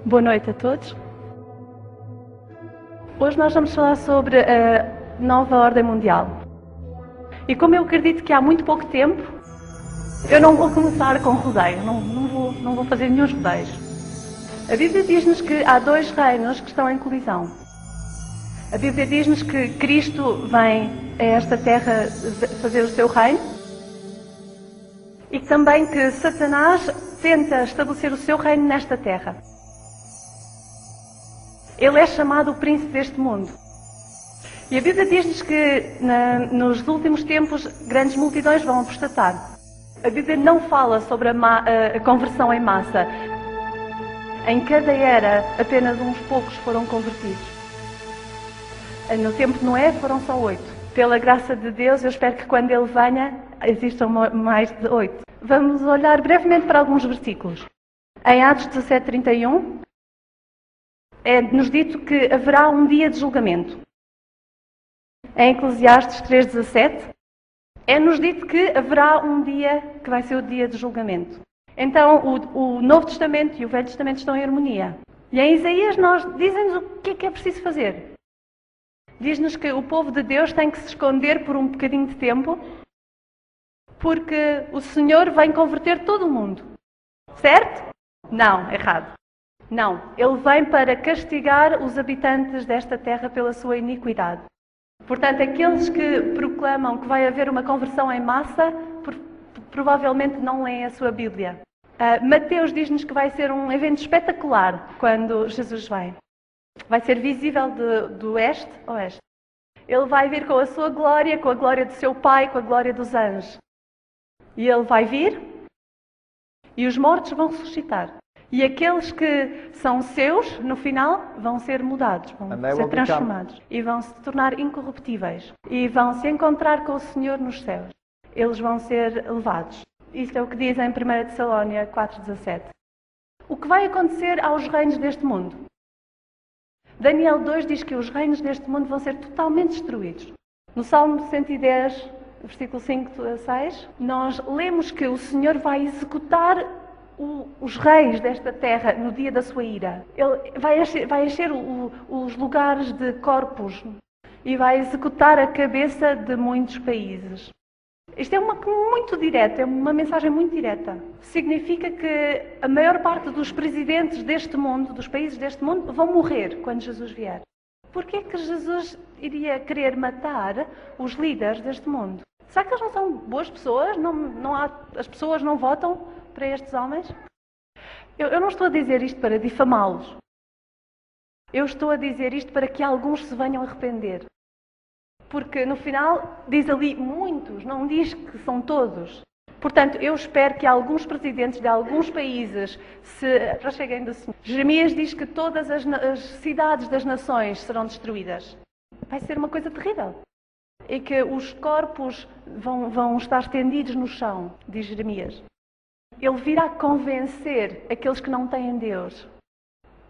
Boa noite a todos. Hoje nós vamos falar sobre a nova ordem mundial. E como eu acredito que há muito pouco tempo, eu não vou começar com rodeio, não vou fazer nenhum rodeios. A Bíblia diz-nos que há dois reinos que estão em colisão. A Bíblia diz-nos que Cristo vem a esta terra fazer o seu reino e também que Satanás tenta estabelecer o seu reino nesta terra. Ele é chamado o príncipe deste mundo. E a Bíblia diz-nos que nos últimos tempos grandes multidões vão apostatar. A Bíblia não fala sobre a conversão em massa. Em cada era, apenas uns poucos foram convertidos. No tempo de Noé foram só 8. Pela graça de Deus, eu espero que quando Ele venha, existam mais de 8. Vamos olhar brevemente para alguns versículos. Em Atos 17:31, é-nos dito que haverá um dia de julgamento. Em Eclesiastes 3:17, é-nos dito que haverá um dia que vai ser o dia de julgamento. Então, o Novo Testamento e o Velho Testamento estão em harmonia. E em Isaías dizem-nos o que é preciso fazer. Diz-nos que o povo de Deus tem que se esconder por um bocadinho de tempo, porque o Senhor vem converter todo o mundo. Certo? Não, errado. Não, Ele vem para castigar os habitantes desta terra pela sua iniquidade. Portanto, aqueles que proclamam que vai haver uma conversão em massa, provavelmente não leem a sua Bíblia. Mateus diz-nos que vai ser um evento espetacular quando Jesus vem. Vai ser visível do oeste a oeste. Ele vai vir com a sua glória, com a glória do seu Pai, com a glória dos anjos. E Ele vai vir e os mortos vão ressuscitar. E aqueles que são seus, no final, vão ser mudados, vão ser transformados. E vão se tornar incorruptíveis. E vão se encontrar com o Senhor nos céus. Eles vão ser levados. Isto é o que diz em 1 Tessalónia 4:17. O que vai acontecer aos reinos deste mundo? Daniel 2 diz que os reinos deste mundo vão ser totalmente destruídos. No Salmo 110, versículo 5 a 6, nós lemos que o Senhor vai executar os reis desta terra no dia da sua ira. Ele vai encher os lugares de corpos e vai executar a cabeça de muitos países. Isto é muito direta, é uma mensagem muito direta. Significa que a maior parte dos presidentes deste mundo, dos países deste mundo, vão morrer quando Jesus vier. Porquê é que Jesus iria querer matar os líderes deste mundo? Será que eles não são boas pessoas? As pessoas não votam para estes homens? Eu não estou a dizer isto para difamá-los. Eu estou a dizer isto para que alguns se venham arrepender. Porque no final diz ali muitos, não diz que são todos. Portanto, eu espero que alguns presidentes de alguns países já cheguem do Senhor. Jeremias diz que todas as cidades das nações serão destruídas. Vai ser uma coisa terrível. E que os corpos vão estar estendidos no chão, diz Jeremias. Ele virá convencer aqueles que não têm Deus.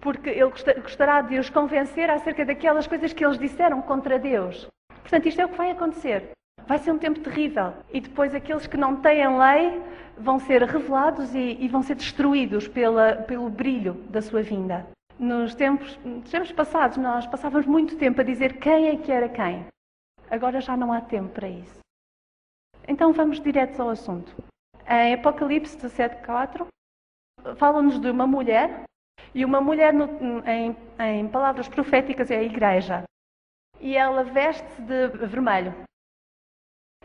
Porque Ele gostará de os convencer acerca daquelas coisas que eles disseram contra Deus. Portanto, isto é o que vai acontecer. Vai ser um tempo terrível. E depois aqueles que não têm lei vão ser revelados e vão ser destruídos pelo brilho da sua vinda. Nos tempos passados, nós passávamos muito tempo a dizer quem é que era quem. Agora já não há tempo para isso. Então vamos direto ao assunto. Em Apocalipse 17:4, fala-nos de uma mulher. E uma mulher, em palavras proféticas, é a igreja. E ela veste-se de vermelho.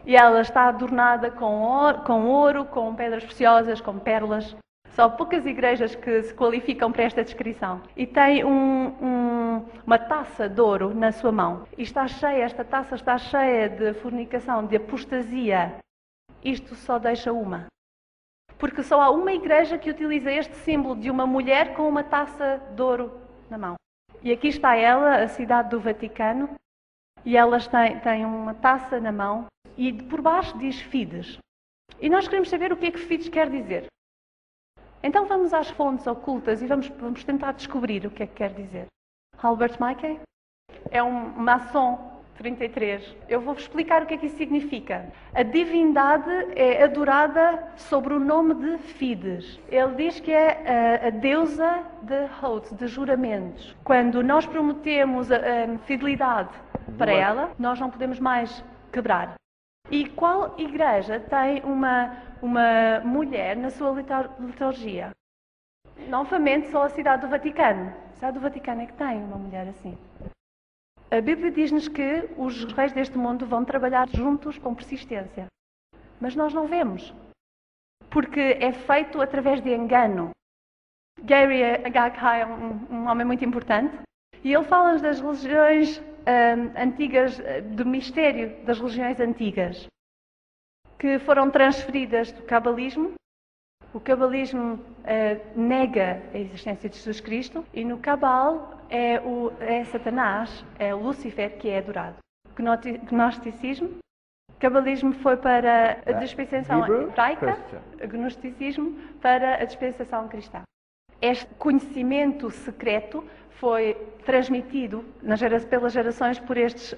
E ela está adornada com ouro, com pedras preciosas, com pérolas. Só poucas igrejas que se qualificam para esta descrição. E tem uma taça de ouro na sua mão. E esta taça está cheia de fornicação, de apostasia. Isto só deixa uma. Porque só há uma igreja que utiliza este símbolo de uma mulher com uma taça de ouro na mão. E aqui está ela, a cidade do Vaticano. E elas têm uma taça na mão. E por baixo diz Fides. E nós queremos saber o que é que Fides quer dizer. Então vamos às fontes ocultas e vamos tentar descobrir o que é que quer dizer. Albert Mackey é um maçom 33. Eu vou-vos explicar o que é que isso significa. A divindade é adorada sobre o nome de Fides. Ele diz que é a deusa de oaths, de juramentos. Quando nós prometemos a fidelidade para ela, nós não podemos mais quebrar. E qual igreja tem uma mulher na sua liturgia? Novamente, só a cidade do Vaticano. A cidade do Vaticano é que tem uma mulher assim. A Bíblia diz-nos que os reis deste mundo vão trabalhar juntos com persistência. Mas nós não vemos. Porque é feito através de engano. Gary Agakai é um homem muito importante. E ele fala das religiões antigas, do mistério das religiões antigas, que foram transferidas do cabalismo. O cabalismo nega a existência de Jesus Cristo e no Cabal é Satanás, é Lúcifer que é adorado. Gnosticismo. Cabalismo foi para a dispensação hebraica, gnosticismo para a dispensação cristã. Este conhecimento secreto foi transmitido pelas gerações por estes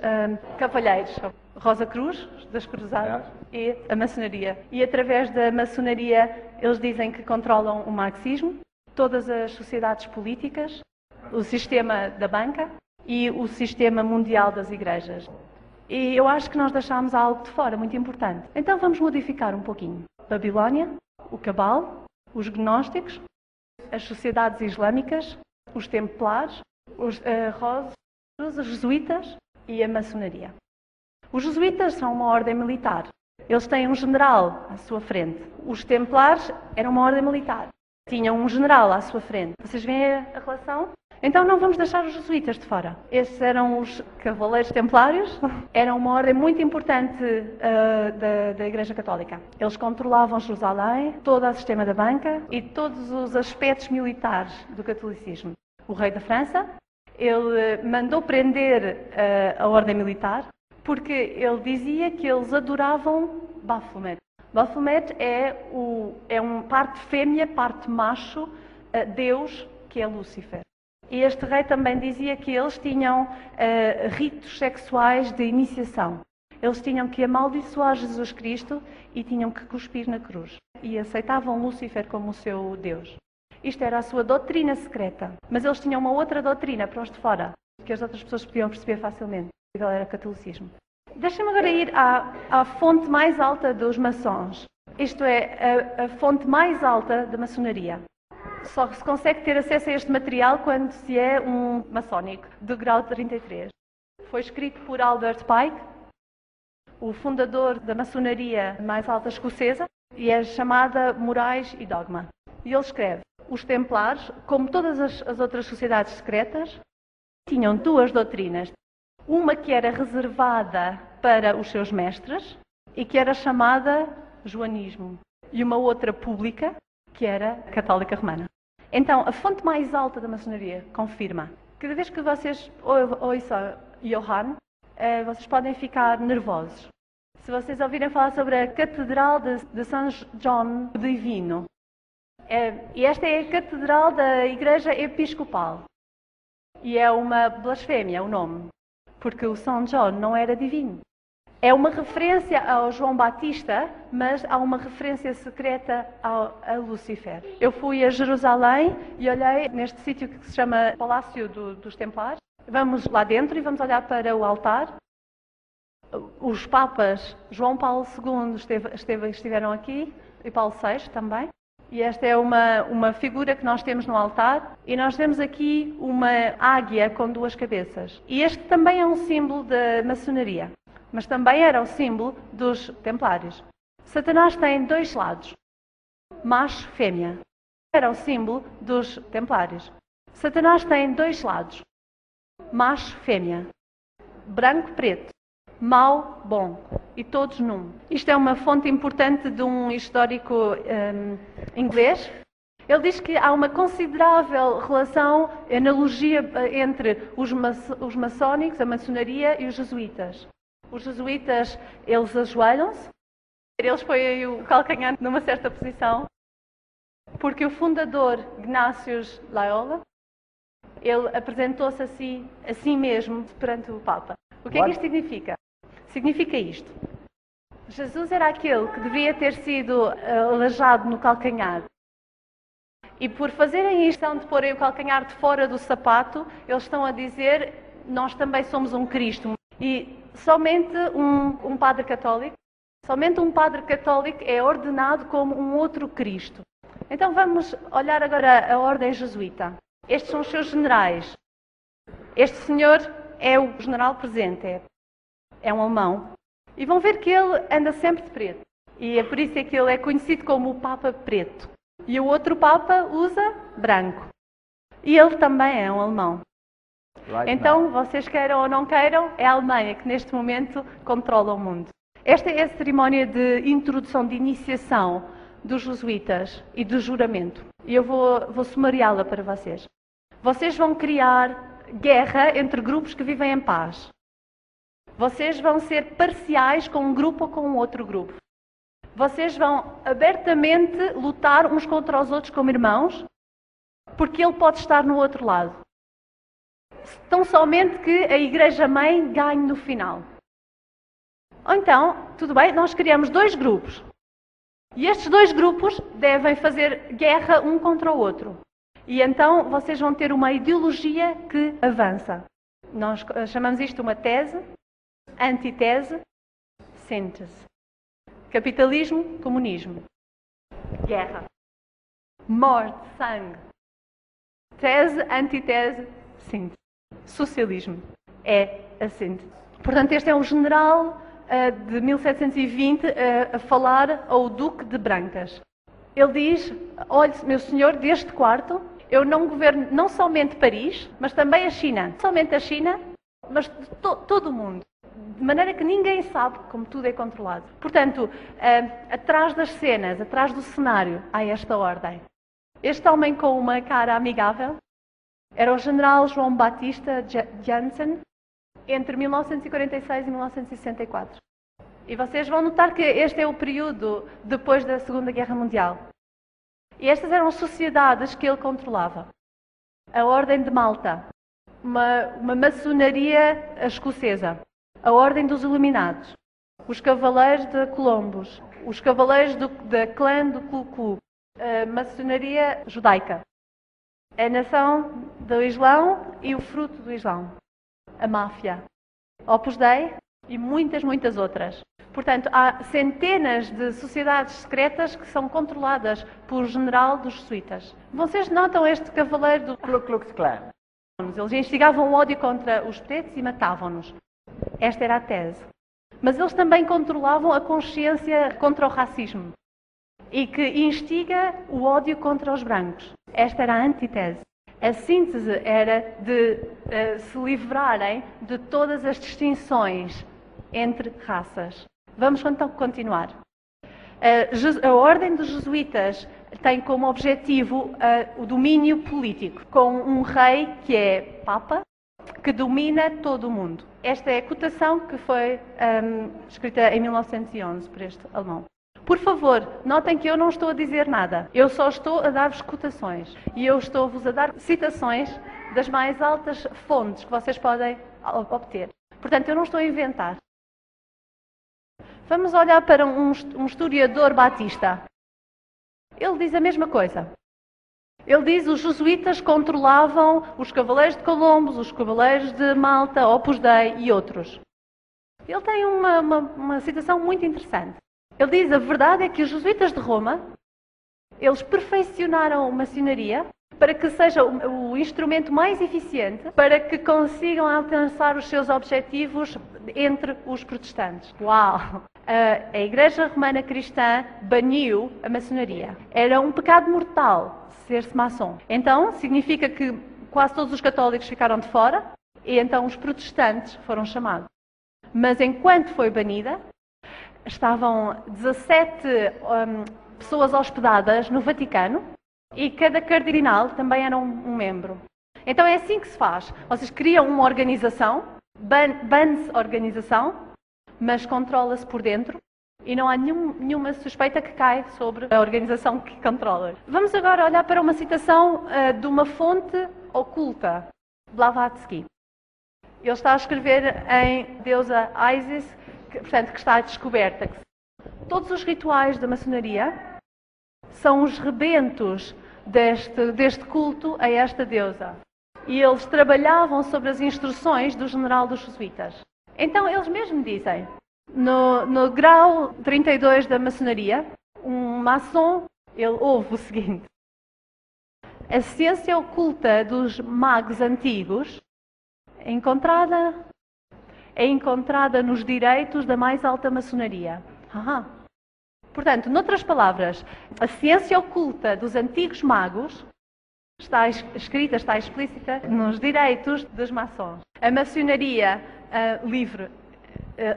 cavalheiros. Rosa Cruz, das Cruzadas, e a maçonaria. E através da maçonaria eles dizem que controlam o marxismo, todas as sociedades políticas, o sistema da banca e o sistema mundial das igrejas. E eu acho que nós deixámos algo de fora, muito importante. Então vamos modificar um pouquinho. Babilónia, o Cabal, os gnósticos, as sociedades islâmicas, os templares, os rosos, os jesuítas e a maçonaria. Os jesuítas são uma ordem militar. Eles têm um general à sua frente. Os templares eram uma ordem militar. Tinham um general à sua frente. Vocês veem a relação? Então não vamos deixar os jesuítas de fora. Estes eram os cavaleiros templários. Eram uma ordem muito importante da Igreja Católica. Eles controlavam Jerusalém, todo o sistema da banca e todos os aspectos militares do catolicismo. O rei da França, ele mandou prender a ordem militar porque ele dizia que eles adoravam Baphomet. Baphomet é parte fêmea, parte macho, Deus, que é Lúcifer. E este rei também dizia que eles tinham ritos sexuais de iniciação. Eles tinham que amaldiçoar Jesus Cristo e tinham que cuspir na cruz. E aceitavam Lúcifer como o seu Deus. Isto era a sua doutrina secreta. Mas eles tinham uma outra doutrina para os de fora, que as outras pessoas podiam perceber facilmente. Aquilo era catolicismo. Deixa-me agora ir à fonte mais alta dos maçons. Isto é, a fonte mais alta da maçonaria. Só se consegue ter acesso a este material quando se é um maçónico, do grau 33. Foi escrito por Albert Pike, o fundador da maçonaria mais alta escocesa, e é chamada Morais e Dogma. E ele escreve: os templares, como todas as outras sociedades secretas, tinham duas doutrinas. Uma que era reservada para os seus mestres e que era chamada joanismo. E uma outra pública, que era a católica romana. Então, a fonte mais alta da maçonaria confirma. Cada vez que vocês ouçam Johann, vocês podem ficar nervosos. Se vocês ouvirem falar sobre a Catedral de São João Divino, e esta é a Catedral da Igreja Episcopal. E é uma blasfémia o nome, porque o São João não era divino. É uma referência ao João Batista, mas há uma referência secreta a Lúcifer. Eu fui a Jerusalém e olhei neste sítio que se chama Palácio dos Templares. Vamos lá dentro e vamos olhar para o altar. Os papas João Paulo II estiveram aqui e Paulo VI também. E esta é uma figura que nós temos no altar. E nós temos aqui uma águia com duas cabeças. E este também é um símbolo da maçonaria. Mas também era o símbolo dos templários. Satanás tem dois lados, macho e fêmea. Era o símbolo dos templários. Satanás tem dois lados, macho e fêmea, branco e preto, mau, bom, e todos num. Isto é uma fonte importante de um histórico inglês. Ele diz que há uma considerável relação, analogia entre os maçónicos, a maçonaria e os jesuítas. Os jesuítas, eles ajoelham-se, eles põem o calcanhar numa certa posição, porque o fundador, Ignatius Loyola, ele apresentou-se a si mesmo perante o Papa. O que é que isto significa? Significa isto. Jesus era aquele que devia ter sido aleijado no calcanhar. E por fazerem isto, de porem o calcanhar de fora do sapato, eles estão a dizer, nós também somos um Cristo. E somente um padre católico é ordenado como um outro Cristo. Então vamos olhar agora a ordem jesuíta. Estes são os seus generais. Este senhor é o general presente, é um alemão. E vão ver que ele anda sempre de preto. E é por isso que ele é conhecido como o Papa Preto. E o outro Papa usa branco. E ele também é um alemão. Então, vocês queiram ou não queiram, é a Alemanha que neste momento controla o mundo. Esta é a cerimónia de introdução, de iniciação dos jesuítas e do juramento. E eu vou sumariá-la para vocês. Vocês vão criar guerra entre grupos que vivem em paz. Vocês vão ser parciais com um grupo ou com outro grupo. Vocês vão abertamente lutar uns contra os outros como irmãos, porque ele pode estar no outro lado. Tão somente que a Igreja-mãe ganhe no final. Ou então, tudo bem, nós criamos dois grupos. E estes dois grupos devem fazer guerra um contra o outro. E então vocês vão ter uma ideologia que avança. Nós chamamos isto uma tese, antitese, síntese. Capitalismo, comunismo. Guerra. Morte, sangue. Tese, antitese, síntese. Socialismo é a síntese. Portanto, este é um general de 1720 a falar ao Duque de Brancas. Ele diz, olhe, meu senhor, deste quarto, eu não governo não somente Paris, mas também a China. Não somente a China, mas todo o mundo. De maneira que ninguém sabe como tudo é controlado. Portanto, atrás das cenas, atrás do cenário, há esta ordem. Este homem com uma cara amigável era o general João Batista Jansen, entre 1946 e 1964. E vocês vão notar que este é o período depois da Segunda Guerra Mundial. E estas eram as sociedades que ele controlava. A Ordem de Malta, uma maçonaria escocesa. A Ordem dos Iluminados, os Cavaleiros de Colombos, os Cavaleiros da clã do Ku Klux, a maçonaria judaica, a nação do Islão e o fruto do Islão, a máfia, Opus Dei e muitas outras. Portanto, há centenas de sociedades secretas que são controladas por general dos jesuítas. Vocês notam este cavaleiro do Ku Klux Klan? Eles instigavam o ódio contra os pretos e matavam-nos. Esta era a tese. Mas eles também controlavam a consciência contra o racismo e que instiga o ódio contra os brancos. Esta era a antítese. A síntese era de se livrarem de todas as distinções entre raças. Vamos então continuar. A Ordem dos Jesuítas tem como objetivo o domínio político, com um rei que é Papa, que domina todo o mundo. Esta é a cotação que foi escrita em 1911 por este alemão. Por favor, notem que eu não estou a dizer nada. Eu só estou a dar-vos cotações. E eu estou-vos a dar citações das mais altas fontes que vocês podem obter. Portanto, eu não estou a inventar. Vamos olhar para um historiador batista. Ele diz a mesma coisa. Ele diz que os jesuítas controlavam os Cavaleiros de Colombos, os Cavaleiros de Malta, Opus Dei e outros. Ele tem uma citação muito interessante. Ele diz: a verdade é que os jesuítas de Roma, eles perfeicionaram a maçonaria para que seja o instrumento mais eficiente para que consigam alcançar os seus objetivos entre os protestantes. Uau! A Igreja Romana Cristã baniu a maçonaria. Era um pecado mortal ser-se maçom. Então, significa que quase todos os católicos ficaram de fora e então os protestantes foram chamados. Mas enquanto foi banida, estavam 17 pessoas hospedadas no Vaticano e cada cardinal também era um membro. Então é assim que se faz. Vocês criam uma organização, ban-se organização, mas controla-se por dentro e não há nenhuma suspeita que cai sobre a organização que controla. Vamos agora olhar para uma citação de uma fonte oculta, Blavatsky. Ele está a escrever em deusa Isis, portanto, que está descoberta. Todos os rituais da maçonaria são os rebentos deste culto a esta deusa. E eles trabalhavam sobre as instruções do general dos jesuítas. Então, eles mesmos dizem, no grau 32 da maçonaria, um maçom, ele ouve o seguinte: a ciência oculta dos magos antigos é encontrada nos direitos da mais alta maçonaria. Portanto, noutras palavras, a ciência oculta dos antigos magos está escrita, está explícita nos direitos dos maçons. A maçonaria livre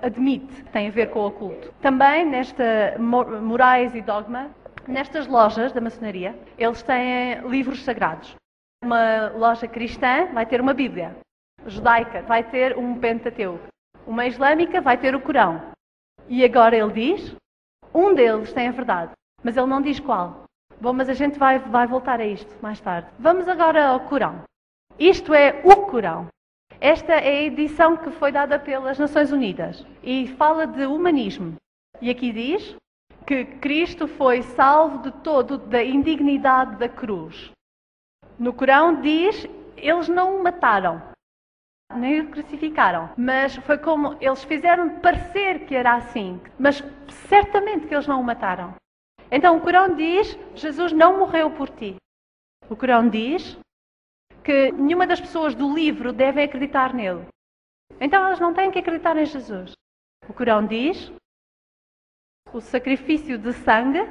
admite, tem a ver com o oculto. Também nesta Morais e Dogma, nestas lojas da maçonaria, eles têm livros sagrados. Uma loja cristã vai ter uma Bíblia. Judaica vai ter um Pentateuco. Uma islâmica vai ter o Corão. E agora ele diz, um deles tem a verdade, mas ele não diz qual. Bom, mas a gente vai voltar a isto mais tarde. Vamos agora ao Corão. Isto é o Corão. Esta é a edição que foi dada pelas Nações Unidas e fala de humanismo. E aqui diz que Cristo foi salvo de todo da indignidade da cruz. No Corão diz, eles não o mataram, nem o crucificaram, mas foi como eles fizeram parecer que era assim, mas certamente que eles não o mataram. Então o Corão diz, Jesus não morreu por ti. O Corão diz que nenhuma das pessoas do livro deve acreditar nele. Então elas não têm que acreditar em Jesus. O Corão diz, o sacrifício de sangue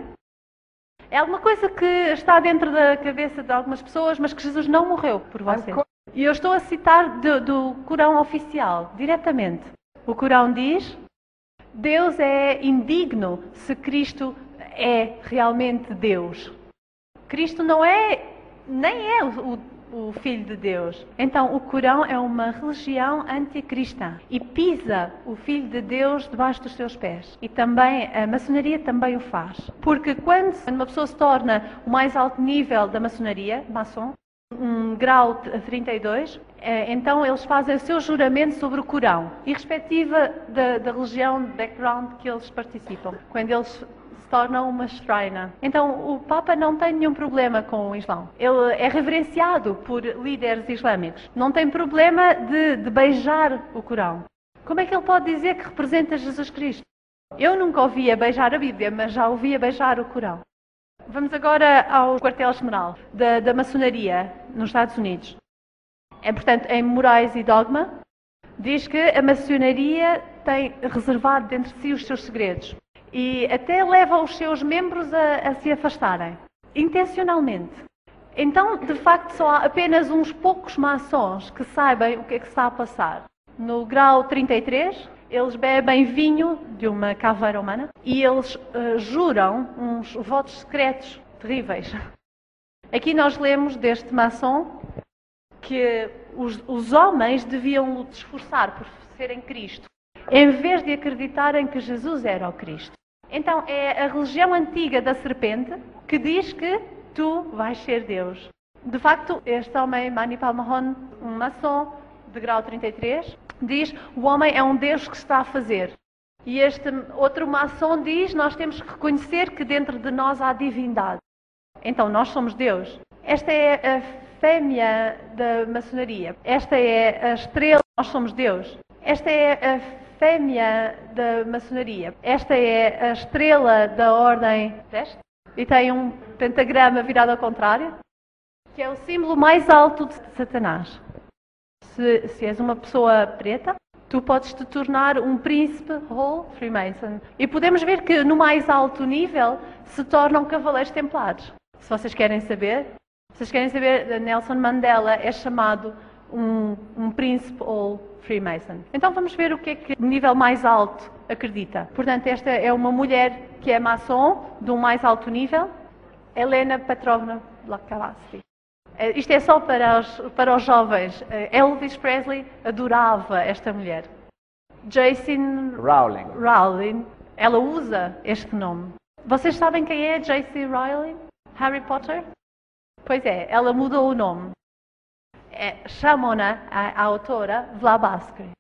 é alguma coisa que está dentro da cabeça de algumas pessoas, mas que Jesus não morreu por vocês. E eu estou a citar do Corão oficial, diretamente. O Corão diz, Deus é indigno se Cristo é realmente Deus. Cristo não é, nem é o Filho de Deus. Então o Corão é uma religião anticristã e pisa o Filho de Deus debaixo dos seus pés. E também a maçonaria também o faz. Porque quando uma pessoa se torna o mais alto nível da maçonaria, maçom, um grau 32, então eles fazem o seu juramento sobre o Corão, irrespectiva da religião, background que eles participam. Quando eles se tornam uma shrina. Então o Papa não tem nenhum problema com o Islão. Ele é reverenciado por líderes islâmicos. Não tem problema de beijar o Corão. Como é que ele pode dizer que representa Jesus Cristo? Eu nunca ouvia beijar a Bíblia, mas já ouvia beijar o Corão. Vamos agora ao quartel-general da maçonaria nos Estados Unidos. Portanto, em Morais e Dogma, diz que a maçonaria tem reservado dentro de si os seus segredos e até leva os seus membros a se afastarem, intencionalmente. Então, de facto, só há apenas uns poucos maçons que saibam o que é que está a passar. No grau 33, eles bebem vinho de uma caveira humana e eles juram uns votos secretos terríveis. Aqui nós lemos deste maçom que os homens deviam se esforçar por serem Cristo, em vez de acreditarem que Jesus era o Cristo. Então é a religião antiga da serpente que diz que tu vais ser Deus. De facto, este homem, Manipal Mahon, um maçom de grau 33, diz o homem é um Deus que está a fazer. E este outro maçom diz nós temos que reconhecer que dentro de nós há divindade. Então nós somos Deus. Esta é a fêmea da maçonaria. Esta é a estrela, nós somos Deus. Esta é a fêmea da maçonaria. Esta é a estrela da ordem deste. E tem um pentagrama virado ao contrário, que é o símbolo mais alto de Satanás. Se és uma pessoa preta, tu podes te tornar um príncipe ou Freemason. E podemos ver que no mais alto nível se tornam cavaleiros templares. Se vocês querem saber, Nelson Mandela é chamado um príncipe ou Freemason. Então vamos ver o que é que o nível mais alto acredita. Portanto, esta é uma mulher que é maçom, de um mais alto nível, Helena Petrovna Blavatsky. Isto é só para os jovens. Elvis Presley adorava esta mulher. J.C. Rowling. Ela usa este nome. Vocês sabem quem é J.C. Rowling? Harry Potter? Pois é, ela mudou o nome. chamam-na, a autora, Blavatsky.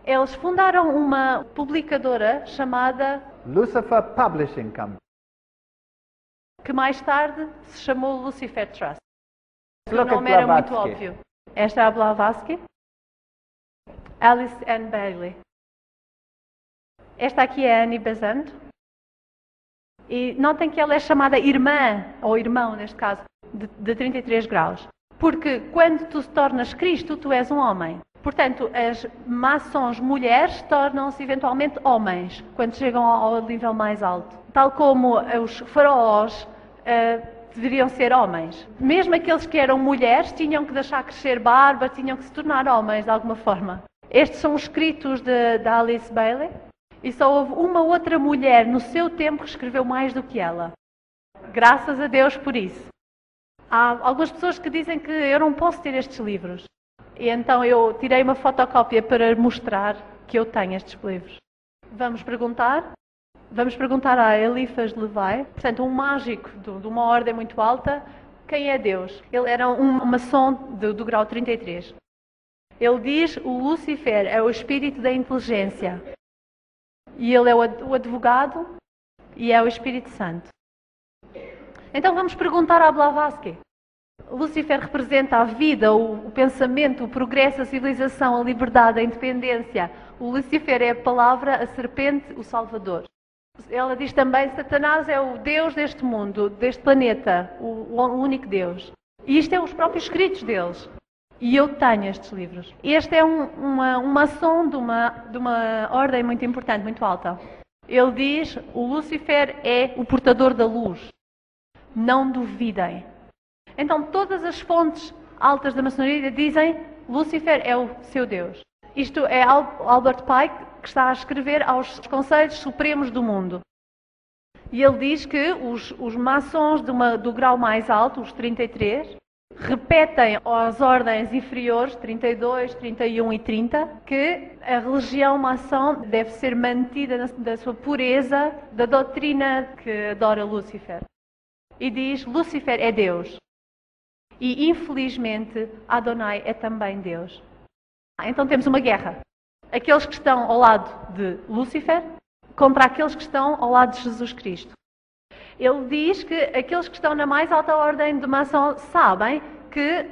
Eles fundaram uma publicadora chamada Lucifer Publishing Company. que mais tarde se chamou Lucifer Trust. O Look at nome era muito Blavatsky. óbvio. Esta é a Blavatsky. Alice Ann Bailey. Esta aqui é Annie Besant. E notem que ela é chamada irmã, ou irmão neste caso, de 33 graus. Porque quando tu te tornas Cristo, tu és um homem. Portanto, as maçons mulheres tornam-se eventualmente homens, quando chegam ao nível mais alto. Tal como os faraós deveriam ser homens. Mesmo aqueles que eram mulheres tinham que deixar crescer barba, tinham que se tornar homens de alguma forma. Estes são os escritos de Alice Bailey. E só houve uma outra mulher no seu tempo que escreveu mais do que ela. Graças a Deus por isso. Há algumas pessoas que dizem que eu não posso ter estes livros. E então eu tirei uma fotocópia para mostrar que eu tenho estes livros. Vamos perguntar a Eliphas Levi, portanto um mágico de uma ordem muito alta, quem é Deus? Ele era um maçom do grau 33. Ele diz o Lúcifer é o espírito da inteligência. E ele é o advogado e é o Espírito Santo. Então vamos perguntar a Blavatsky. Lúcifer representa a vida, o pensamento, o progresso, a civilização, a liberdade, a independência. O Lúcifer é a palavra, a serpente, o Salvador. Ela diz também que Satanás é o Deus deste mundo, deste planeta, o único Deus. E isto é os próprios escritos deles. E eu tenho estes livros. Este é um maçom de uma ordem muito importante, muito alta. Ele diz, o Lúcifer é o portador da luz. Não duvidem. Então todas as fontes altas da maçonaria dizem, Lúcifer é o seu Deus. Isto é Albert Pike que está a escrever aos Conselhos Supremos do Mundo. E ele diz que os maçons do grau mais alto, os 33, repetem às ordens inferiores, 32, 31 e 30, que a religião maçom deve ser mantida da sua pureza, da doutrina que adora Lúcifer. E diz, Lúcifer é Deus. E, infelizmente, Adonai é também Deus. Então temos uma guerra. Aqueles que estão ao lado de Lúcifer contra aqueles que estão ao lado de Jesus Cristo. Ele diz que aqueles que estão na mais alta ordem de maçom sabem que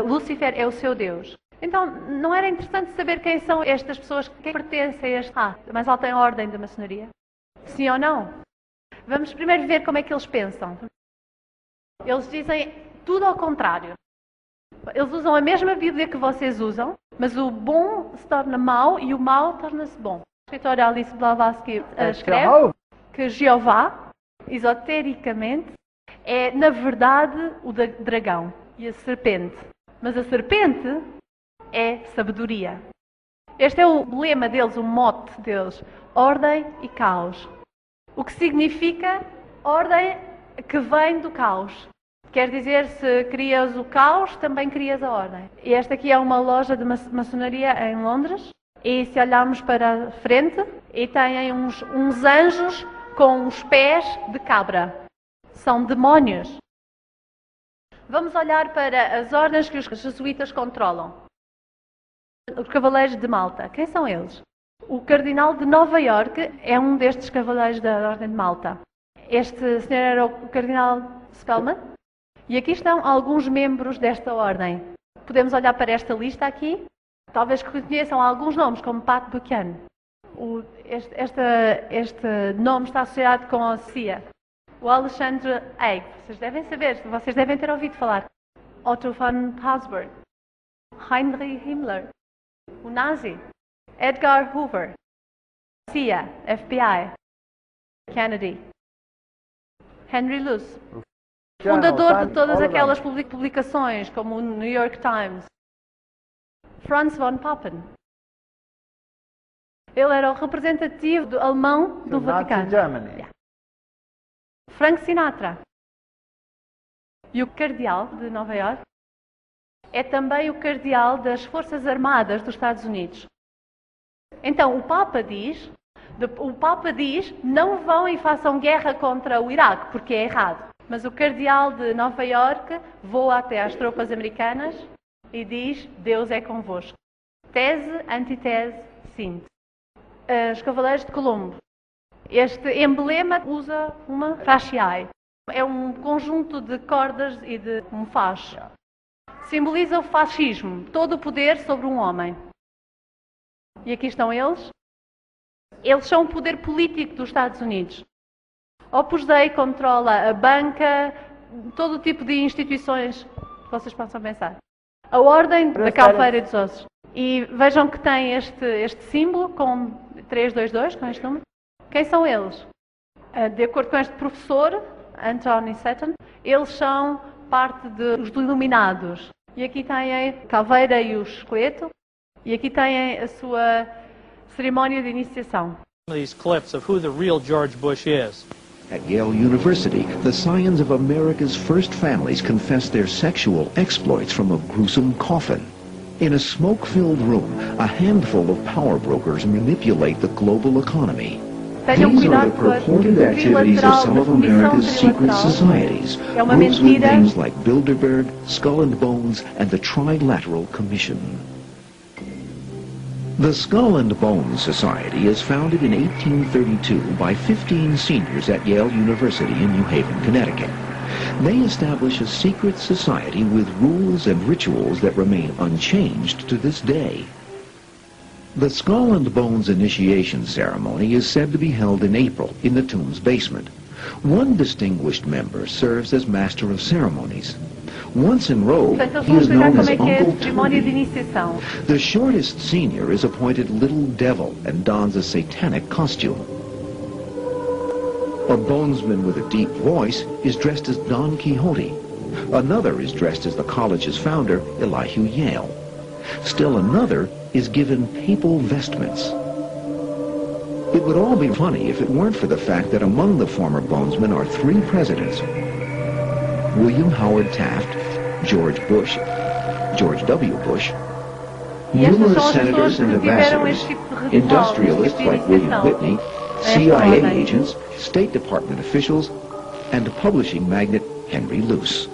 Lúcifer é o seu Deus. Então, não era interessante saber quem são estas pessoas que pertencem a esta mais alta ordem de maçonaria? Sim ou não? Vamos primeiro ver como é que eles pensam. Eles dizem tudo ao contrário. Eles usam a mesma Bíblia que vocês usam, mas o bom se torna mau e o mau torna-se bom. A escritora Alice Blavatsky escreve que Jeová, esotericamente, é na verdade o dragão e a serpente. Mas a serpente é sabedoria. Este é o lema deles, o mote deles. Ordem e caos. O que significa ordem que vem do caos. Quer dizer, se crias o caos, também crias a ordem. E esta aqui é uma loja de maçonaria em Londres. E se olharmos para a frente, e têm uns anjos com os pés de cabra. São demónios. Vamos olhar para as ordens que os jesuítas controlam. Os Cavaleiros de Malta. Quem são eles? O Cardinal de Nova Iorque é um destes Cavaleiros da Ordem de Malta. Este senhor era o Cardinal Spellman. E aqui estão alguns membros desta ordem. Podemos olhar para esta lista aqui. Talvez conheçam alguns nomes, como Pat Buchanan. Este nome está associado com a CIA. O Alexandre Haig. Vocês devem saber, vocês devem ter ouvido falar. Otto von Habsburg. Heinrich Himmler. O Nazi. Edgar Hoover. CIA, FBI. Kennedy. Henry Luce. Fundador de todas aquelas publicações, como o New York Times. Franz von Papen. Ele era o representativo alemão do Vaticano. Yeah. Frank Sinatra. E o cardeal de Nova Iorque é também o cardeal das Forças Armadas dos Estados Unidos. Então, o Papa diz, não vão e façam guerra contra o Iraque, porque é errado. Mas o cardeal de Nova Iorque voa até às tropas americanas e diz: Deus é convosco. Tese, antitese, síntese. Os Cavaleiros de Colombo. Este emblema usa uma faciae. É um conjunto de cordas e de um facho. Simboliza o fascismo, todo o poder sobre um homem. E aqui estão eles. Eles são o poder político dos Estados Unidos. Opus Dei controla a banca, todo o tipo de instituições que vocês possam pensar. A Ordem da Calfeira dos Ossos. E vejam que tem este símbolo com 322, com este número. Quem são eles? De acordo com este professor, Anthony Seton, eles são parte dos Iluminados. E aqui têm a caveira e o esqueleto. E aqui têm a sua cerimónia de iniciação. These clips of who the real George Bush is. At Yale University, the scions of America's first families confessed their sexual exploits from a gruesome coffin. In a smoke-filled room, a handful of power brokers manipulate the global economy. Tenham These are cuidado the com a purported activities of some of America's secret societies, É uma groups with mentira. names like Bilderberg, Skull and Bones, and the Trilateral Commission. The Skull and Bones Society is founded in 1832 by 15 seniors at Yale University in New Haven, Connecticut. They establish a secret society with rules and rituals that remain unchanged to this day. The Skull and Bones initiation ceremony is said to be held in April in the tomb's basement. One distinguished member serves as master of ceremonies. Once enrolled, Portanto, he eles is vão known explicar as como é que é a Uncle cerimónia de Tony. iniciação. The shortest senior is appointed Little Devil and dons a satanic costume. A bonesman with a deep voice is dressed as Don Quixote. Another is dressed as the college's founder, Elihu Yale. Still another is given papal vestments. It would all be funny if it weren't for the fact that among the former bonesmen are three presidents: William Howard Taft, George Bush, George W. Bush, E estas numerous são as pessoas senators and que tiveram ambassadors, este tipo de ritual, industrialists este tipo de like William iniciação. Whitney, Esta CIA ordem. agents, State Department officials, and publishing magnate Henry Luce.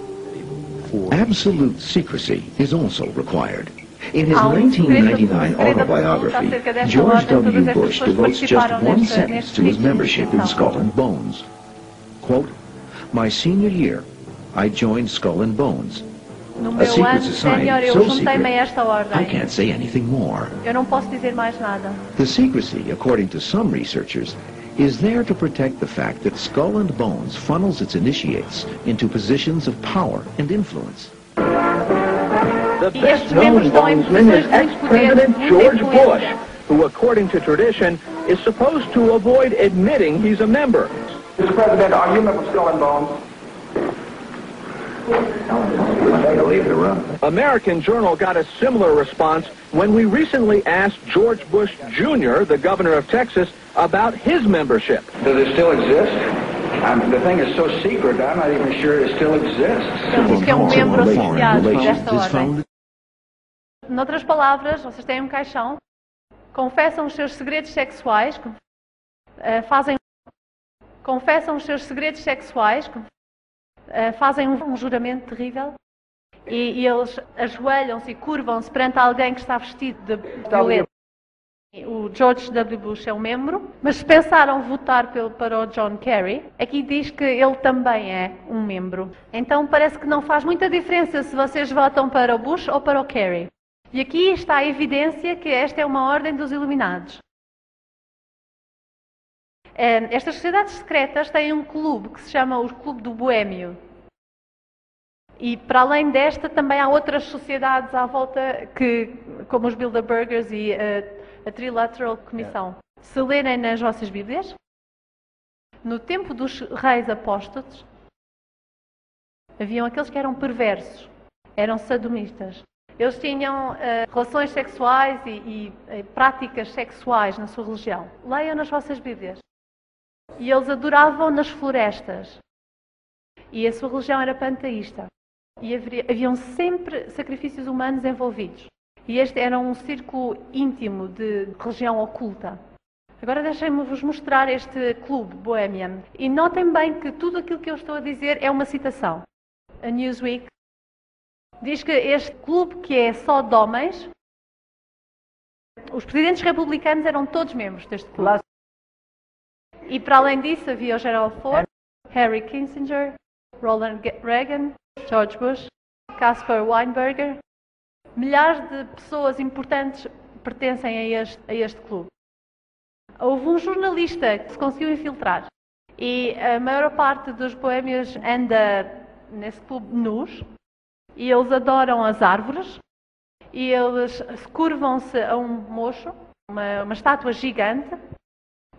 Absolute secrecy is also required. In his Há um segredo 1999 absoluto autobiography, acerca desta George ordem. W. Todas estas Bush pessoas devotes just participaram one neste sentence to his tipo de membership in iniciação. Skull and Bones. Quote, "My senior year, I joined Skull and Bones. No A meu secret ano society sénior, eu so juntei-me a secret, esta I ordem. can't say anything more." Eu não posso dizer mais nada. The secrecy, according to some researchers, is there to protect the fact that Skull and Bones funnels its initiates into positions of power and influence. The E estes best-known membros estão em bonesman is posições de muito poder, ex-President muita George influência. Bush, who, according to tradition, is supposed to avoid admitting he's a member. Mr. President, are you a member of Skull and Bones? American Journal got a similar response when we recently asked George Bush Jr., the governor of Texas, about his membership. Does it still exist? The thing is so secret, I'm not even sure it still exists. Ele diz que é um membro Foreign associado Relations desta is ordem. founded Noutras palavras, vocês têm um caixão, confessam os seus segredos sexuais, confessam os seus segredos sexuais, fazem um juramento terrível e eles ajoelham-se e curvam-se perante alguém que está vestido de violeta. O George W. Bush é um membro, mas se pensaram votar para o John Kerry, aqui diz que ele também é um membro. Então parece que não faz muita diferença se vocês votam para o Bush ou para o Kerry. E aqui está a evidência que esta é uma ordem dos Iluminados. Estas sociedades secretas têm um clube que se chama o Clube do Boêmio. E para além desta também há outras sociedades à volta que, como os Bilderbergers e a Trilateral Commission. Se lerem nas vossas Bíblias, no tempo dos reis apóstolos, haviam aqueles que eram perversos, eram sadomistas. Eles tinham relações sexuais e práticas sexuais na sua religião. Leiam nas vossas Bíblias. E eles adoravam nas florestas. E a sua religião era panteísta. E haviam sempre sacrifícios humanos envolvidos. E este era um círculo íntimo de religião oculta. Agora deixem-me-vos mostrar este clube Bohemian. E notem bem que tudo aquilo que eu estou a dizer é uma citação. A Newsweek, Diz que este clube, que é só de homens, os presidentes republicanos eram todos membros deste clube. E para além disso havia o Gerald Ford, Henry Kissinger, Ronald Reagan, George Bush, Caspar Weinberger. Milhares de pessoas importantes pertencem a este clube. Houve um jornalista que se conseguiu infiltrar e a maior parte dos boémios anda nesse clube nus e eles adoram as árvores e eles curvam-se a um mocho, uma estátua gigante,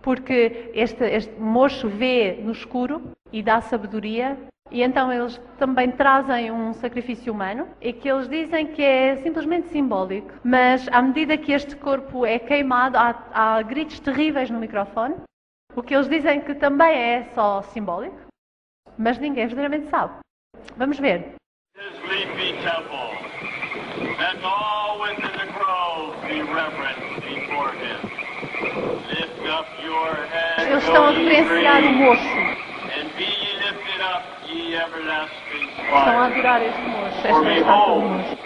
porque este mocho vê no escuro e dá sabedoria. E então eles também trazem um sacrifício humano e que eles dizem que é simplesmente simbólico. Mas à medida que este corpo é queimado, há gritos terríveis no microfone. O que eles dizem que também é só simbólico, mas ninguém verdadeiramente sabe. Vamos ver. Eles estão a referenciar o mocho. Estão a adorar este mocho, esta estátua do mocho.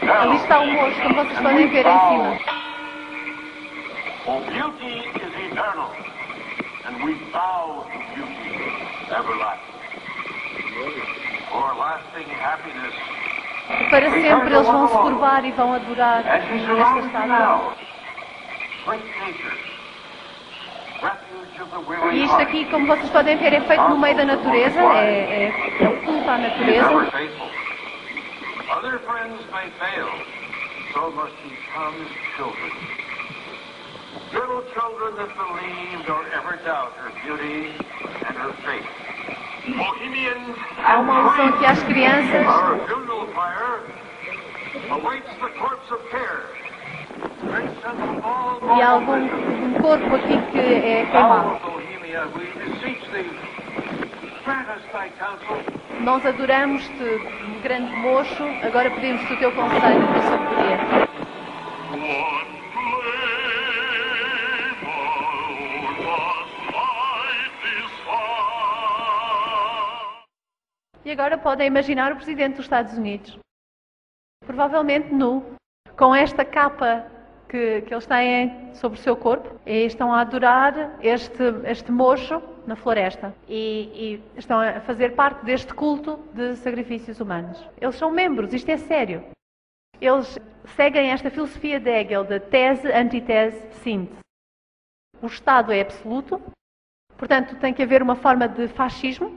Ali está o mocho, como vocês podem ver em cima. For beauty is eternal, and we bow to beauty everlasting. For lasting happiness, para sempre eles vão se curvar e vão adorar esta estátua. E isto aqui, como vocês podem ver, é feito no meio da natureza, é um culto à natureza. Other friends may fail, so must he come his children. Little children that believed or ever doubt her beauty and her faith. Bohemians Há uma alusão aqui às crianças. our funeral pyre awaits the corpse of care. E há um corpo aqui que é queimado. Bohemia, we beseech thee, grant us thy counsel. Nós adoramos-te, grande mocho, agora pedimos-te o teu conselho, a tua sabedoria. E agora podem imaginar o Presidente dos Estados Unidos, provavelmente nu, com esta capa que eles têm sobre o seu corpo, e estão a adorar este mocho na floresta e estão a fazer parte deste culto de sacrifícios humanos. Eles são membros, isto é sério. Eles seguem esta filosofia de Hegel, da tese, antitese, síntese. O Estado é absoluto, portanto tem que haver uma forma de fascismo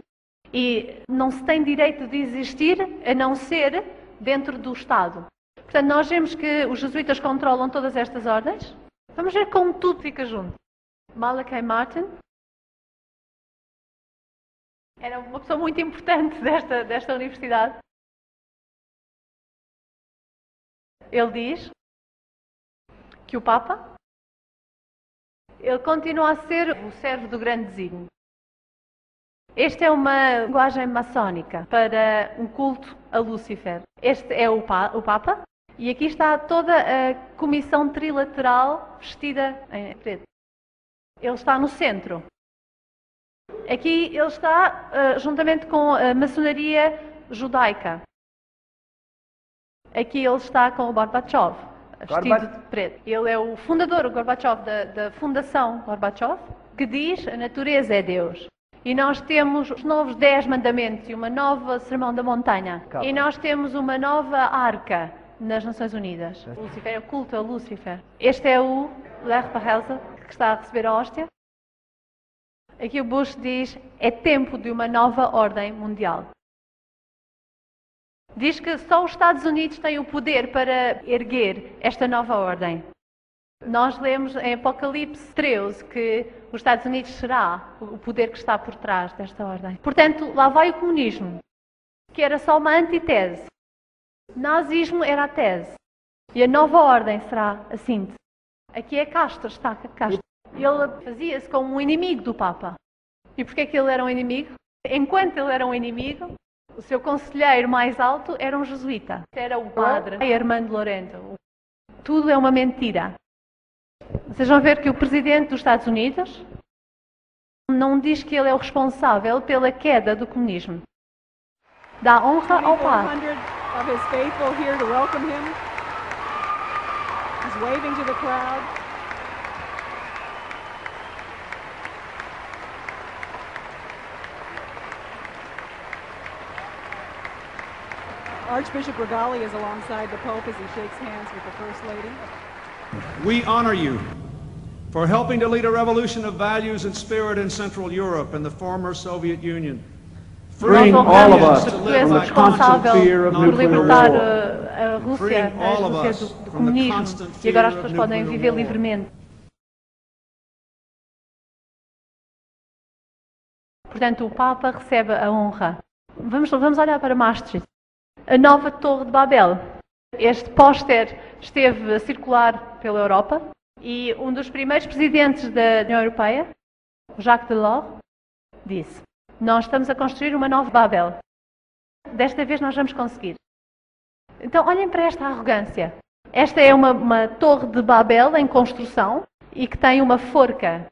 e não se tem direito de existir a não ser dentro do Estado. Portanto, nós vemos que os jesuítas controlam todas estas ordens. Vamos ver como tudo fica junto. Malachi Martin era uma pessoa muito importante desta universidade. Ele diz que o Papa, ele continua a ser o servo do grande desígnio. Esta é uma linguagem maçónica para um culto a Lúcifer. Este é o Papa. E aqui está toda a comissão trilateral vestida em preto. Ele está no centro. Aqui ele está juntamente com a maçonaria judaica. Aqui ele está com o Gorbachev, vestido de preto. Ele é o fundador, o Gorbachev, da Fundação Gorbachev, que diz a natureza é Deus. E nós temos os novos 10 mandamentos e uma nova Sermão da Montanha. Calma. E nós temos uma nova arca nas Nações Unidas. Lúcifer é o culto a Lúcifer. Este é o Lech Walesa, que está a receber a hóstia. Aqui o Bush diz, é tempo de uma nova ordem mundial. Diz que só os Estados Unidos têm o poder para erguer esta nova ordem. Nós lemos em Apocalipse 13 que os Estados Unidos será o poder que está por trás desta ordem. Portanto, lá vai o comunismo, que era só uma antitese. O nazismo era a tese. E a nova ordem será a síntese. Aqui é Castro, está Castro. Ele fazia-se como um inimigo do Papa. E porquê que ele era um inimigo? Enquanto ele era um inimigo, o seu conselheiro mais alto era um jesuíta. Era o padre Armando Lorente. Tudo é uma mentira. Vocês vão ver que o presidente dos Estados Unidos não diz que ele é o responsável pela queda do comunismo. Dá honra ao Papa. 2,400 of his faithful here to welcome him. He's waving to the crowd. Archbishop Regali is alongside the Pope as he shakes hands with the First Lady. We honor you for helping to lead a revolution of values and spirit in Central Europe and the former Soviet Union. Freeing all of us Tu from és o the constant responsável fear of por nuclear libertar war. a Rússia do comunismo e agora as pessoas podem viver livremente. Portanto, o Papa recebe a honra. Vamos olhar para Maastricht. A nova Torre de Babel. Este póster esteve a circular pela Europa e um dos primeiros presidentes da União Europeia, Jacques Delors, disse: nós estamos a construir uma nova Babel. Desta vez nós vamos conseguir. Então, olhem para esta arrogância. Esta é uma torre de Babel em construção e que tem uma forca.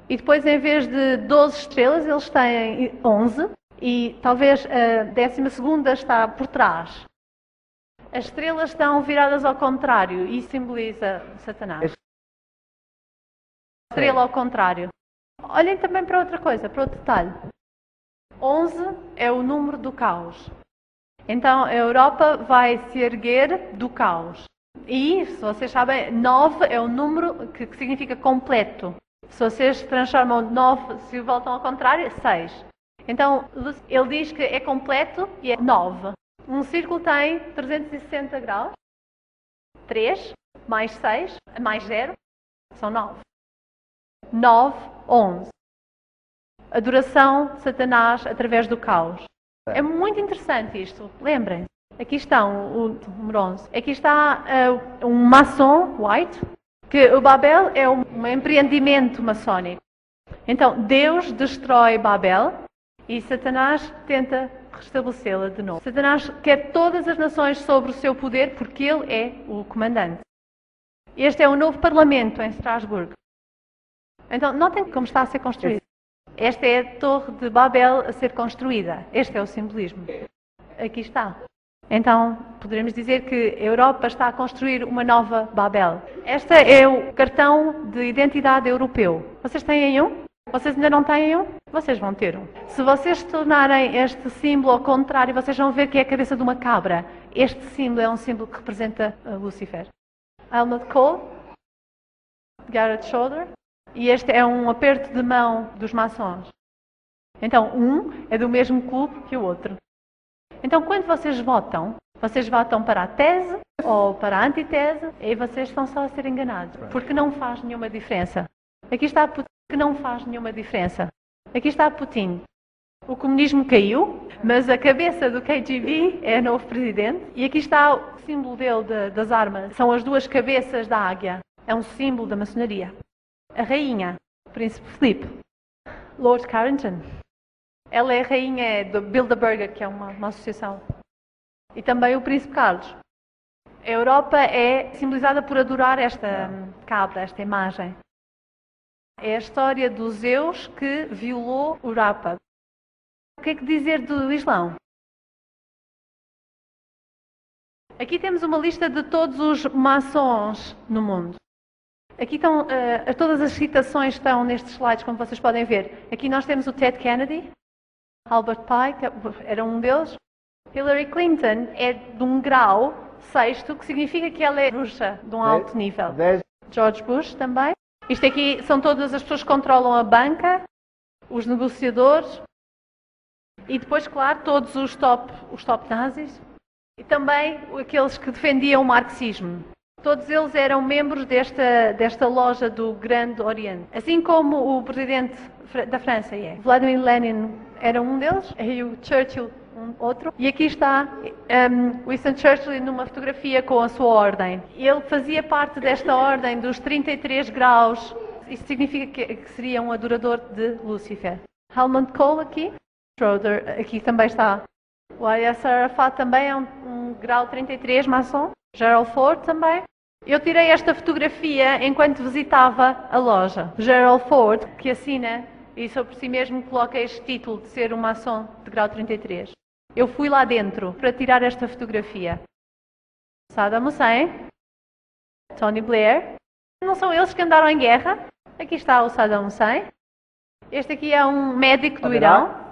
E depois, em vez de 12 estrelas, eles têm 11. E talvez a 12ª está por trás. As estrelas estão viradas ao contrário e simboliza Satanás. Estrela ao contrário. Olhem também para outra coisa, para outro detalhe. 11 é o número do caos. Então a Europa vai se erguer do caos. E, se vocês sabem, 9 é o número que significa completo. Se vocês transformam 9, se voltam ao contrário, é 6. Então, ele diz que é completo e é 9. Um círculo tem 360 graus. 3 mais 6 mais 0 são 9. 9, 11. Adoração de Satanás através do caos. É muito interessante isto. Lembrem-se. Aqui está o bronze. Aqui está um maçom, White, que o Babel é um empreendimento maçónico. Então, Deus destrói Babel e Satanás tenta restabelecê-la de novo. Satanás quer todas as nações sobre o seu poder porque ele é o comandante. Este é o novo parlamento em Estrasburgo. Então, notem como está a ser construído. Esta é a Torre de Babel a ser construída. Este é o simbolismo. Aqui está. Então, poderemos dizer que a Europa está a construir uma nova Babel. Este é o cartão de identidade europeu. Vocês têm um? Vocês ainda não têm um? Vocês vão ter um. Se vocês tornarem este símbolo ao contrário, vocês vão ver que é a cabeça de uma cabra. Este símbolo é um símbolo que representa Lúcifer. Helmut Kohl, Gerhard Schröder, e este é um aperto de mão dos maçons. Então, um é do mesmo clube que o outro. Então, quando vocês votam para a tese ou para a antitese, e vocês estão só a ser enganados, porque não faz nenhuma diferença. Aqui está Putin, que não faz nenhuma diferença. Aqui está Putin. O comunismo caiu, mas a cabeça do KGB é o novo presidente. E aqui está o símbolo dele das armas. São as duas cabeças da águia. É um símbolo da maçonaria. A rainha, o príncipe Filipe, Lord Carrington. Ela é a rainha do Bilderberger, que é uma associação. E também o príncipe Carlos. A Europa é simbolizada por adorar esta cabra, esta imagem. É a história do Zeus que violou o Rapa. O que é que dizer do Islão? Aqui temos uma lista de todos os maçons no mundo. Aqui estão, todas as citações estão nestes slides, como vocês podem ver. Aqui nós temos o Ted Kennedy, Albert Pike, era um deles. Hillary Clinton é de um grau 6º, que significa que ela é bruxa de um alto nível. George Bush também. Isto aqui são todas as pessoas que controlam a banca, os negociadores e depois, claro, todos os top nazis e também aqueles que defendiam o marxismo. Todos eles eram membros desta loja do Grande Oriente. Assim como o presidente da França é. Vladimir Lenin era um deles, e o Churchill outro. E aqui está Winston Churchill numa fotografia com a sua ordem. Ele fazia parte desta ordem dos 33 graus. Isso significa que seria um adorador de Lúcifer. Helmut Kohl aqui. Schröder aqui também está. O Yasser Arafat também é um grau 33 maçom. Gerald Ford também. Eu tirei esta fotografia enquanto visitava a loja. Gerald Ford, que assina e sobre si mesmo coloca este título de ser um maçom de grau 33. Eu fui lá dentro para tirar esta fotografia. Saddam Hussein, Tony Blair, não são eles que andaram em guerra? Aqui está o Saddam Hussein. Este aqui é um médico do Irão.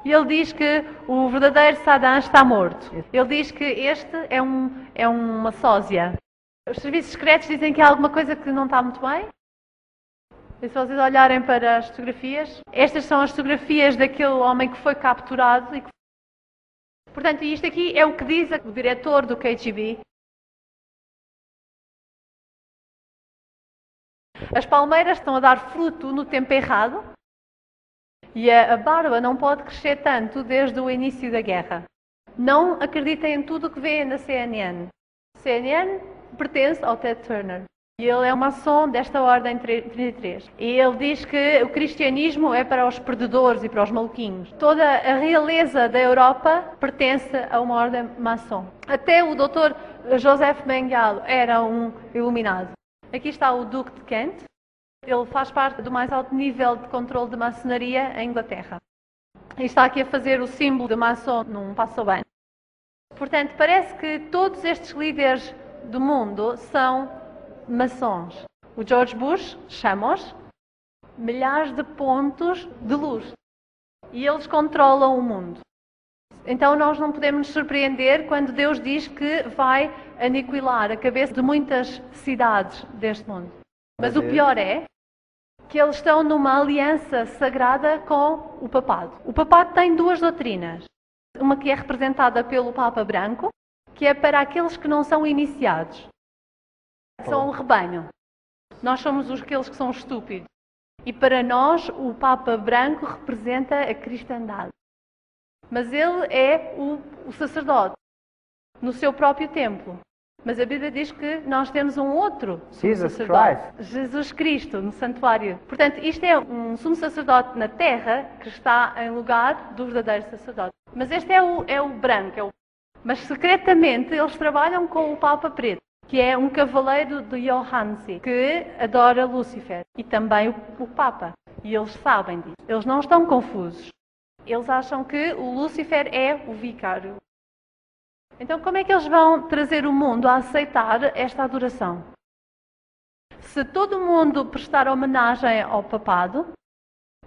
E ele diz que o verdadeiro Saddam está morto. Ele diz que este é uma sósia. Os serviços secretos dizem que há alguma coisa que não está muito bem. E se vocês olharem para as fotografias, estas são as fotografias daquele homem que foi capturado. Portanto, isto aqui é o que diz o diretor do KGB. As palmeiras estão a dar fruto no tempo errado e a barba não pode crescer tanto desde o início da guerra. Não acreditem em tudo o que vêem na CNN. CNN pertence ao Ted Turner. E ele é um maçom desta ordem 33. E ele diz que o cristianismo é para os perdedores e para os maluquinhos. Toda a realeza da Europa pertence a uma ordem maçom. Até o Dr. Joseph Mengele era um iluminado. Aqui está o Duque de Kent. Ele faz parte do mais alto nível de controle de maçonaria em Inglaterra. E está aqui a fazer o símbolo de maçom num passo bem. Portanto, parece que todos estes líderes do mundo são maçons. O George Bush chama-os milhares de pontos de luz. E eles controlam o mundo. Então nós não podemos nos surpreender quando Deus diz que vai aniquilar a cabeça de muitas cidades deste mundo. Mas o pior é que eles estão numa aliança sagrada com o papado. O papado tem duas doutrinas. Uma que é representada pelo Papa Branco, que é para aqueles que não são iniciados. São um rebanho. Nós somos aqueles que são estúpidos. E para nós, o Papa Branco representa a cristandade. Mas ele é o sacerdote, no seu próprio templo. Mas a Bíblia diz que nós temos um outro sumo sacerdote, Jesus Cristo, no santuário. Portanto, isto é um sumo sacerdote na terra que está em lugar do verdadeiro sacerdote. Mas este é o branco. Mas secretamente eles trabalham com o Papa Preto, que é um cavaleiro de Johansi, que adora Lúcifer. E também o Papa. E eles sabem disso. Eles não estão confusos. Eles acham que o Lúcifer é o vicário. Então, como é que eles vão trazer o mundo a aceitar esta adoração? Se todo mundo prestar homenagem ao papado,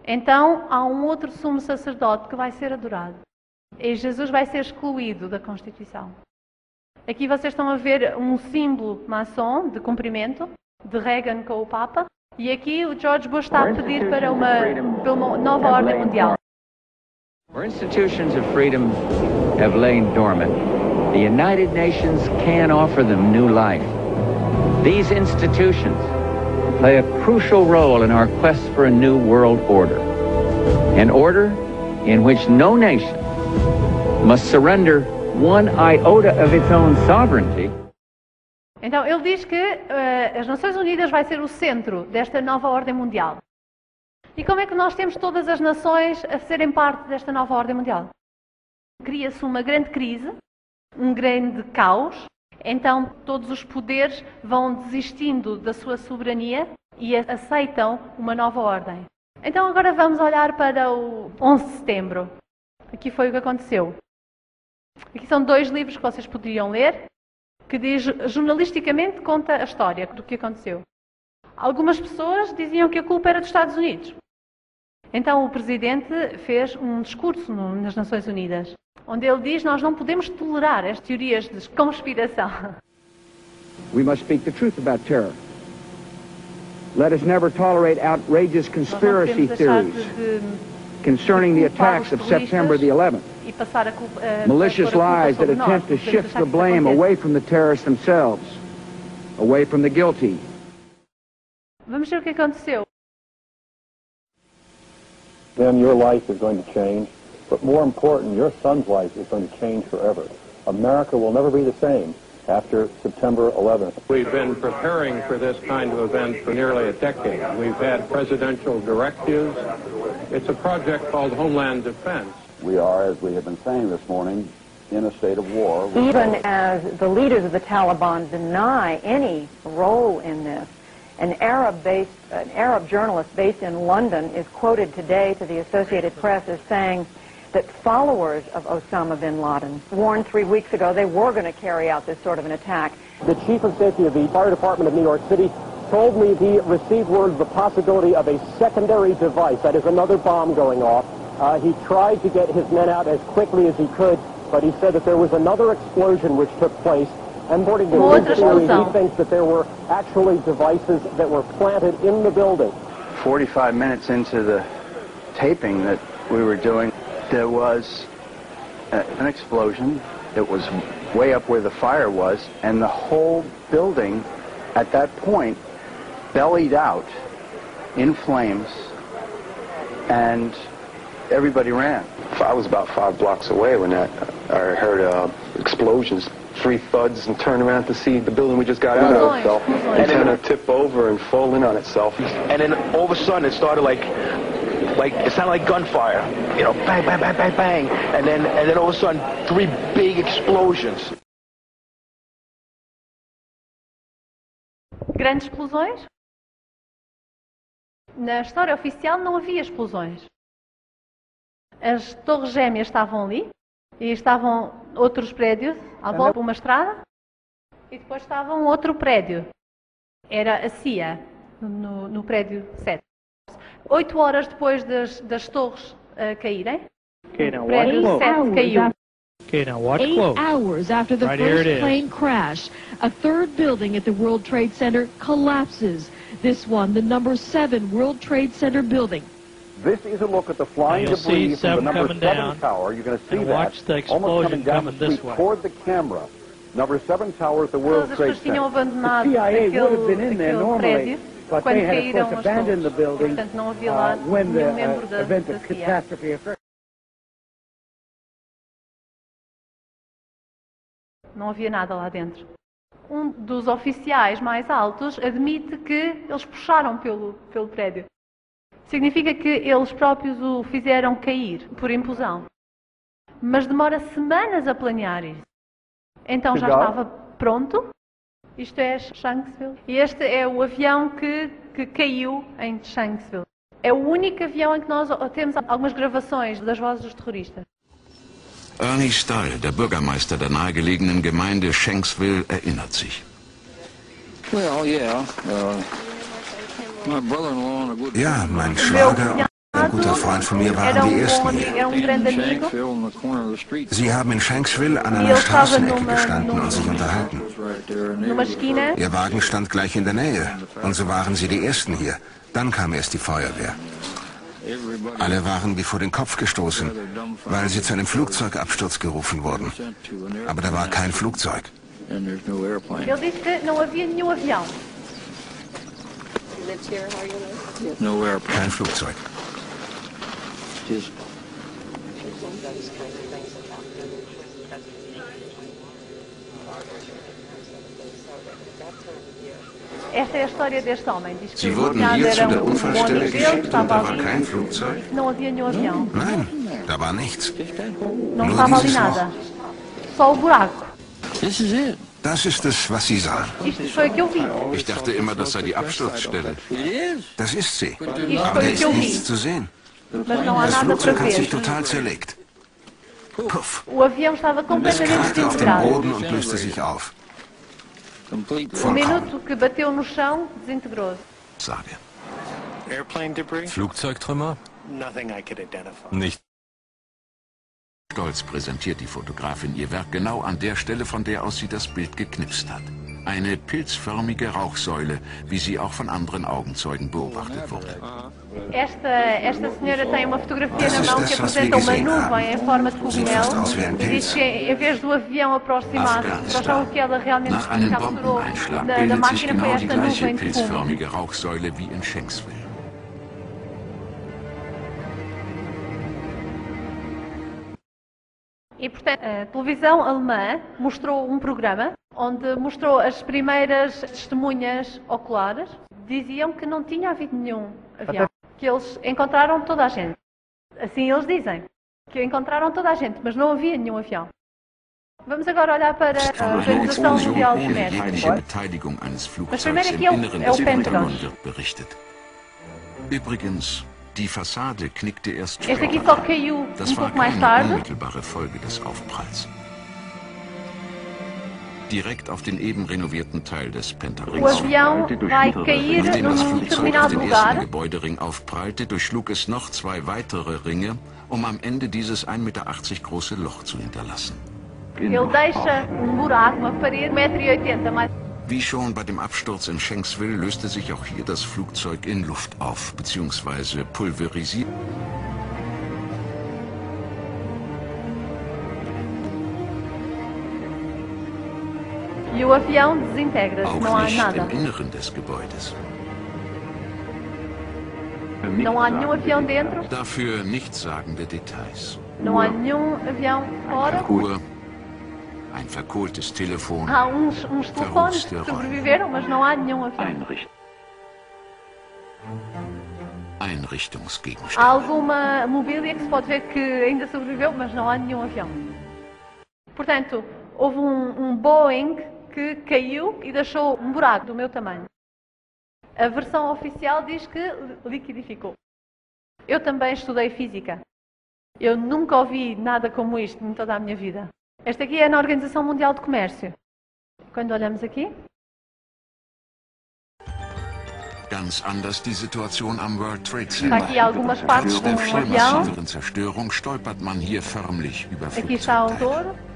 então há um outro sumo sacerdote que vai ser adorado. E Jesus vai ser excluído da Constituição. Aqui vocês estão a ver um símbolo maçom de cumprimento, de Reagan com o Papa. E aqui o George Bush está a pedir para uma nova ordem mundial. Where institutions of freedom have lain dormant, the United Nations can offer them new life. These institutions play a crucial role in our quest for a new world order. An order in which no nation must surrender one iota of its own sovereignty. Então ele diz que as Nações Unidas vai ser o centro desta nova ordem mundial. E como é que nós temos todas as nações a serem parte desta nova ordem mundial? Cria-se uma grande crise, um grande caos, então todos os poderes vão desistindo da sua soberania e aceitam uma nova ordem. Então agora vamos olhar para o 11 de setembro. Aqui foi o que aconteceu. Aqui são 2 livros que vocês poderiam ler, que diz, jornalisticamente conta a história do que aconteceu. Algumas pessoas diziam que a culpa era dos Estados Unidos. Então o Presidente fez um discurso nas Nações Unidas, onde ele diz, nós não podemos tolerar as teorias de conspiração. We must speak the truth about terror. Let us never tolerate outrageous conspiracy theories concerning the attacks of September the 11th. Malicious lies that attempt to shift the blame away from the terrorists themselves, away from the guilty. Vamos ver o que aconteceu. Then your life is going to change, but more important, your son's life is going to change forever. America will never be the same after September 11th. We've been preparing for this kind of event for nearly a decade. We've had presidential directives. It's a project called Homeland Defense. We are, as we have been saying this morning, in a state of war. Even as the leaders of the Taliban deny any role in this, An Arab journalist based in London is quoted today to the Associated Press as saying that followers of Osama bin Laden warned 3 weeks ago they were going to carry out this sort of an attack. The chief of safety of the fire department of New York City told me he received word of the possibility of a secondary device, that is another bomb going off. He tried to get his men out as quickly as he could, but he said that there was another explosion which took place. And according to his theory, he thinks that there were actually devices that were planted in the building. 45 minutes into the taping that we were doing, there was an explosion that was way up where the fire was, and the whole building at that point bellied out in flames, and everybody ran. I was about 5 blocks away when I heard explosions, 3 thuds, and turned around to see the building we just got out of itself. And then tip over and fall in on itself. And then all of a sudden it started like it sounded like gunfire, you know, bang, bang, bang, bang, bang, and then all of a sudden 3 big explosions. Grandes explosões? Na história oficial não havia explosões. As torres gêmeas estavam ali e estavam outros prédios à volta de uma estrada e depois estava um outro prédio. Era a CIA, no prédio 7. 8 horas depois das torres caírem, o prédio 7 caiu. Okay, now watch 8 close. hours after the Right here first it is. plane crash, a third building at the World Trade Center collapses. This one, the number 7 World Trade Center building. This is a look at the flying You'll debris see from the number 7 7 down, tower. You're going to see and that watch the almost explosion coming down the coming this street way. toward the camera. Number 7 tower is the World Todas as Trade pessoas tinham Center. abandonado The CIA would have been in aquele there normally, prédio but quando they had, of caíram course, as abandoned the torres. building Portanto, não havia lá when the nenhum membro da event of CIA. catastrophe occurred. Não havia nada lá dentro. Um dos oficiais mais altos admite que eles puxaram pelo prédio. Significa que eles próprios o fizeram cair por implosão. Mas demora semanas a planear isso. Então já estava pronto. Isto é Shanksville. E este é o avião que caiu em Shanksville. É o único avião em que nós temos algumas gravações das vozes dos terroristas. Ernie Stahl, der Bürgermeister der nahegelegenen Gemeinde Shanksville, erinnert sich. Ja, mein Schwager und ein guter Freund von mir waren die Ersten hier. Sie haben in Shanksville an einer Straßenecke gestanden und sich unterhalten. Ihr Wagen stand gleich in der Nähe und so waren sie die Ersten hier. Dann kam erst die Feuerwehr. Alle waren wie vor den Kopf gestoßen, weil sie zu einem Flugzeugabsturz gerufen wurden. Aber da war kein Flugzeug. Ele disse que não havia nenhum avião. Kein Flugzeug. Esta é a história deste homem. Diz que Sie wurden hier zu der Unfallstelle geschickt und da war kein Flugzeug? Não havia nenhum avião. Nein, da war nichts. Não Nur estava ali dieses nada. Loch. Só o buraco. Das ist es, was Sie sahen. Isto foi o que eu vi. Ich dachte immer, das sei die Absturzstelle. Das ist sie. Isto Aber da foi o ist que eu vi. nichts zu sehen. Mas não há Das nada para Flugzeug hat sich ver. total zerlegt. Puff. O avião estava Es completamente krachte auf den desintegrado. Boden und löste sich auf. O Vollkommen. minuto que bateu no chão, desintegrou-se. Sage. Flugzeugtrümmer? Nicht. Stolz präsentiert die Fotografin ihr Werk genau an der Stelle, von der aus sie das Bild geknipst hat. Eine pilzförmige Rauchsäule, wie sie auch von anderen Augenzeugen beobachtet wurde. Esta senhora tem uma fotografia na mão que apresenta uma nuvem em forma de cogumelo e diz que em vez do avião aproximar-se para o chão, o que ela realmente Nach einem capturou Bombeneinschlag da bildet sich máquina foi genau die esta gleiche nuvem de fumo. pilzförmige Rauchsäule wie in Shanksville. E, portanto, a televisão alemã mostrou um programa onde mostrou as primeiras testemunhas oculares. Diziam que não tinha havido nenhum avião, que eles encontraram toda a gente. Assim eles dizem, que encontraram toda a gente, mas não havia nenhum avião. Vamos agora olhar para a Organização Mundial do Ohne jegliche Comércio. Beteiligung eines Mas Flugzeugs primeiro im aqui é Inneren o des Pentagon. Pentagon wird berichtet. Übrigens, die Fassade knickte erst Este aqui später só caiu ein. Das war pouco mais keine tarde. unmittelbare Folge des Aufpralls. Direkt auf den eben renovierten Teil des O Pentagrings. avião vai cair Nachdem das num Flugzeug auf determinado den lugar. ersten Gebäudering aufprallte, durchschlug es noch 2 weitere Ringe, um am Ende dieses 1,80 Meter große Loch zu hinterlassen. Ele deixa buraco, uma parede, 1,80 m mais. Wie schon bei dem Absturz in Shanksville löste sich auch hier das Flugzeug in Luft auf, bzw. pulverisiert. E o avião desintegra-se, não Auch há nicht nada. im Inneren des Gebäudes. Não há nenhum avião dentro, Dafür nichtssagende Details. não há nenhum avião fora. Uhr, ein verkohltes Telefon, Há uns telefones que sobreviveram, mas não há nenhum avião. Há Einrichtungsgegenstände. alguma mobília que se pode ver que ainda sobreviveu, mas não há nenhum avião. Portanto, houve um Boeing que caiu e deixou um buraco do meu tamanho. A versão oficial diz que liquidificou. Eu também estudei física. Eu nunca ouvi nada como isto em toda a minha vida. Esta aqui é na Organização Mundial do Comércio. Quando olhamos aqui, Ganz anders die Situation am World Trade está Center. aqui algumas partes Trotz de der um viel avião. massiveren Zerstörung stolpert man hier förmlich über Aqui está o Flugzeugteile. touro.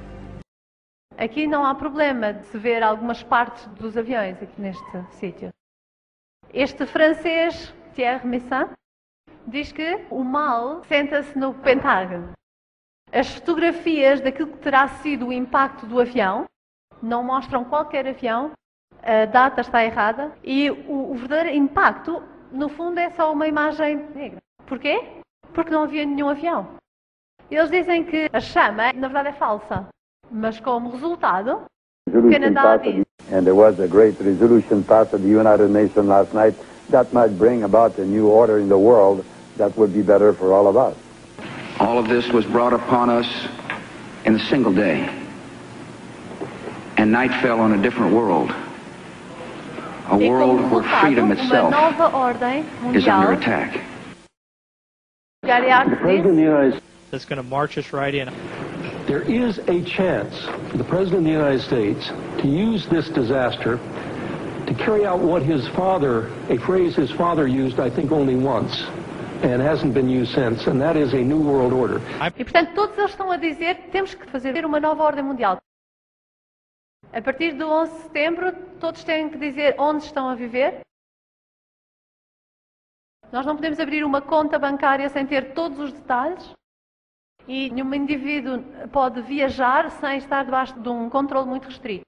Aqui não há problema de se ver algumas partes dos aviões aqui neste sítio. Este francês, Thierry Messin, diz que o mal senta-se no Pentágono. As fotografias daquilo que terá sido o impacto do avião não mostram qualquer avião, a data está errada e o verdadeiro impacto, no fundo, é só uma imagem negra. Porquê? Porque não havia nenhum avião. Eles dizem que a chama, na verdade, é falsa, mas como resultado, o Canadá diz. And there was a great resolution passed at the United Nations last night that might bring about a new order in the world that would be better for all of us. All of this was brought upon us in a single day. And night fell on a different world. A E como world where resultado, freedom uma itself nova ordem is under mundial. attack. Gary Arts diz. That's going to march us right in. There is a chance for the President of the United States to use this disaster to carry out what his father, a phrase his father used, I think, only once, and hasn't been used since, and that is a new world order. E, portanto, todos eles estão a dizer que temos que fazer uma nova ordem mundial. A partir do 11 de setembro, todos têm que dizer onde estão a viver. Nós não podemos abrir uma conta bancária sem ter todos os detalhes. E nenhum indivíduo pode viajar sem estar debaixo de um controle muito restrito.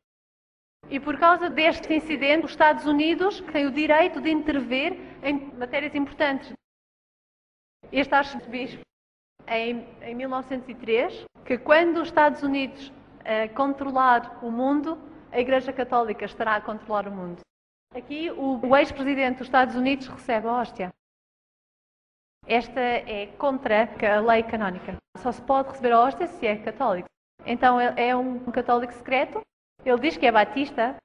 E por causa deste incidente, os Estados Unidos têm o direito de intervir em matérias importantes. Este arcebispo, em 1903, que quando os Estados Unidos controlar o mundo, a Igreja Católica estará a controlar o mundo. Aqui, o ex-presidente dos Estados Unidos recebe a hóstia. Esta é contra a lei canónica. Só se pode receber a hóstia se é católico. Então, é um católico secreto. Ele diz que é batista.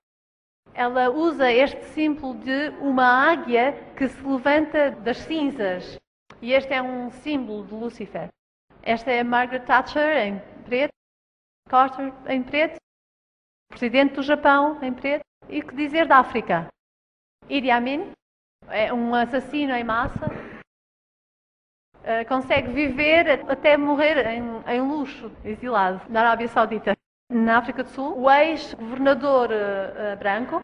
Ela usa este símbolo de uma águia que se levanta das cinzas. E este é um símbolo de Lúcifer. Esta é Margaret Thatcher, em preto. Carter, em preto. Presidente do Japão, em preto. E que dizer da África? Idi Amin é um assassino em massa. Consegue viver até morrer em luxo, exilado, na Arábia Saudita. Na África do Sul, o ex-governador branco,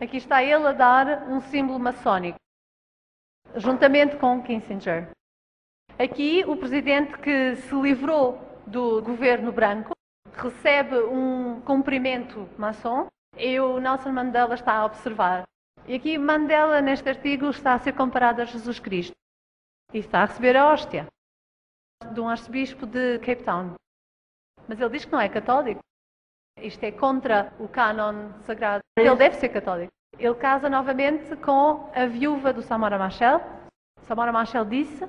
aqui está ele a dar um símbolo maçónico, juntamente com Kissinger. Aqui, o presidente que se livrou do governo branco recebe um cumprimento maçom e o Nelson Mandela está a observar. E aqui Mandela, neste artigo, está a ser comparado a Jesus Cristo. E está a receber a hóstia de um arcebispo de Cape Town. Mas ele diz que não é católico. Isto é contra o cânon sagrado. Ele deve ser católico. Ele casa novamente com a viúva do Samora Machel. Samora Machel disse: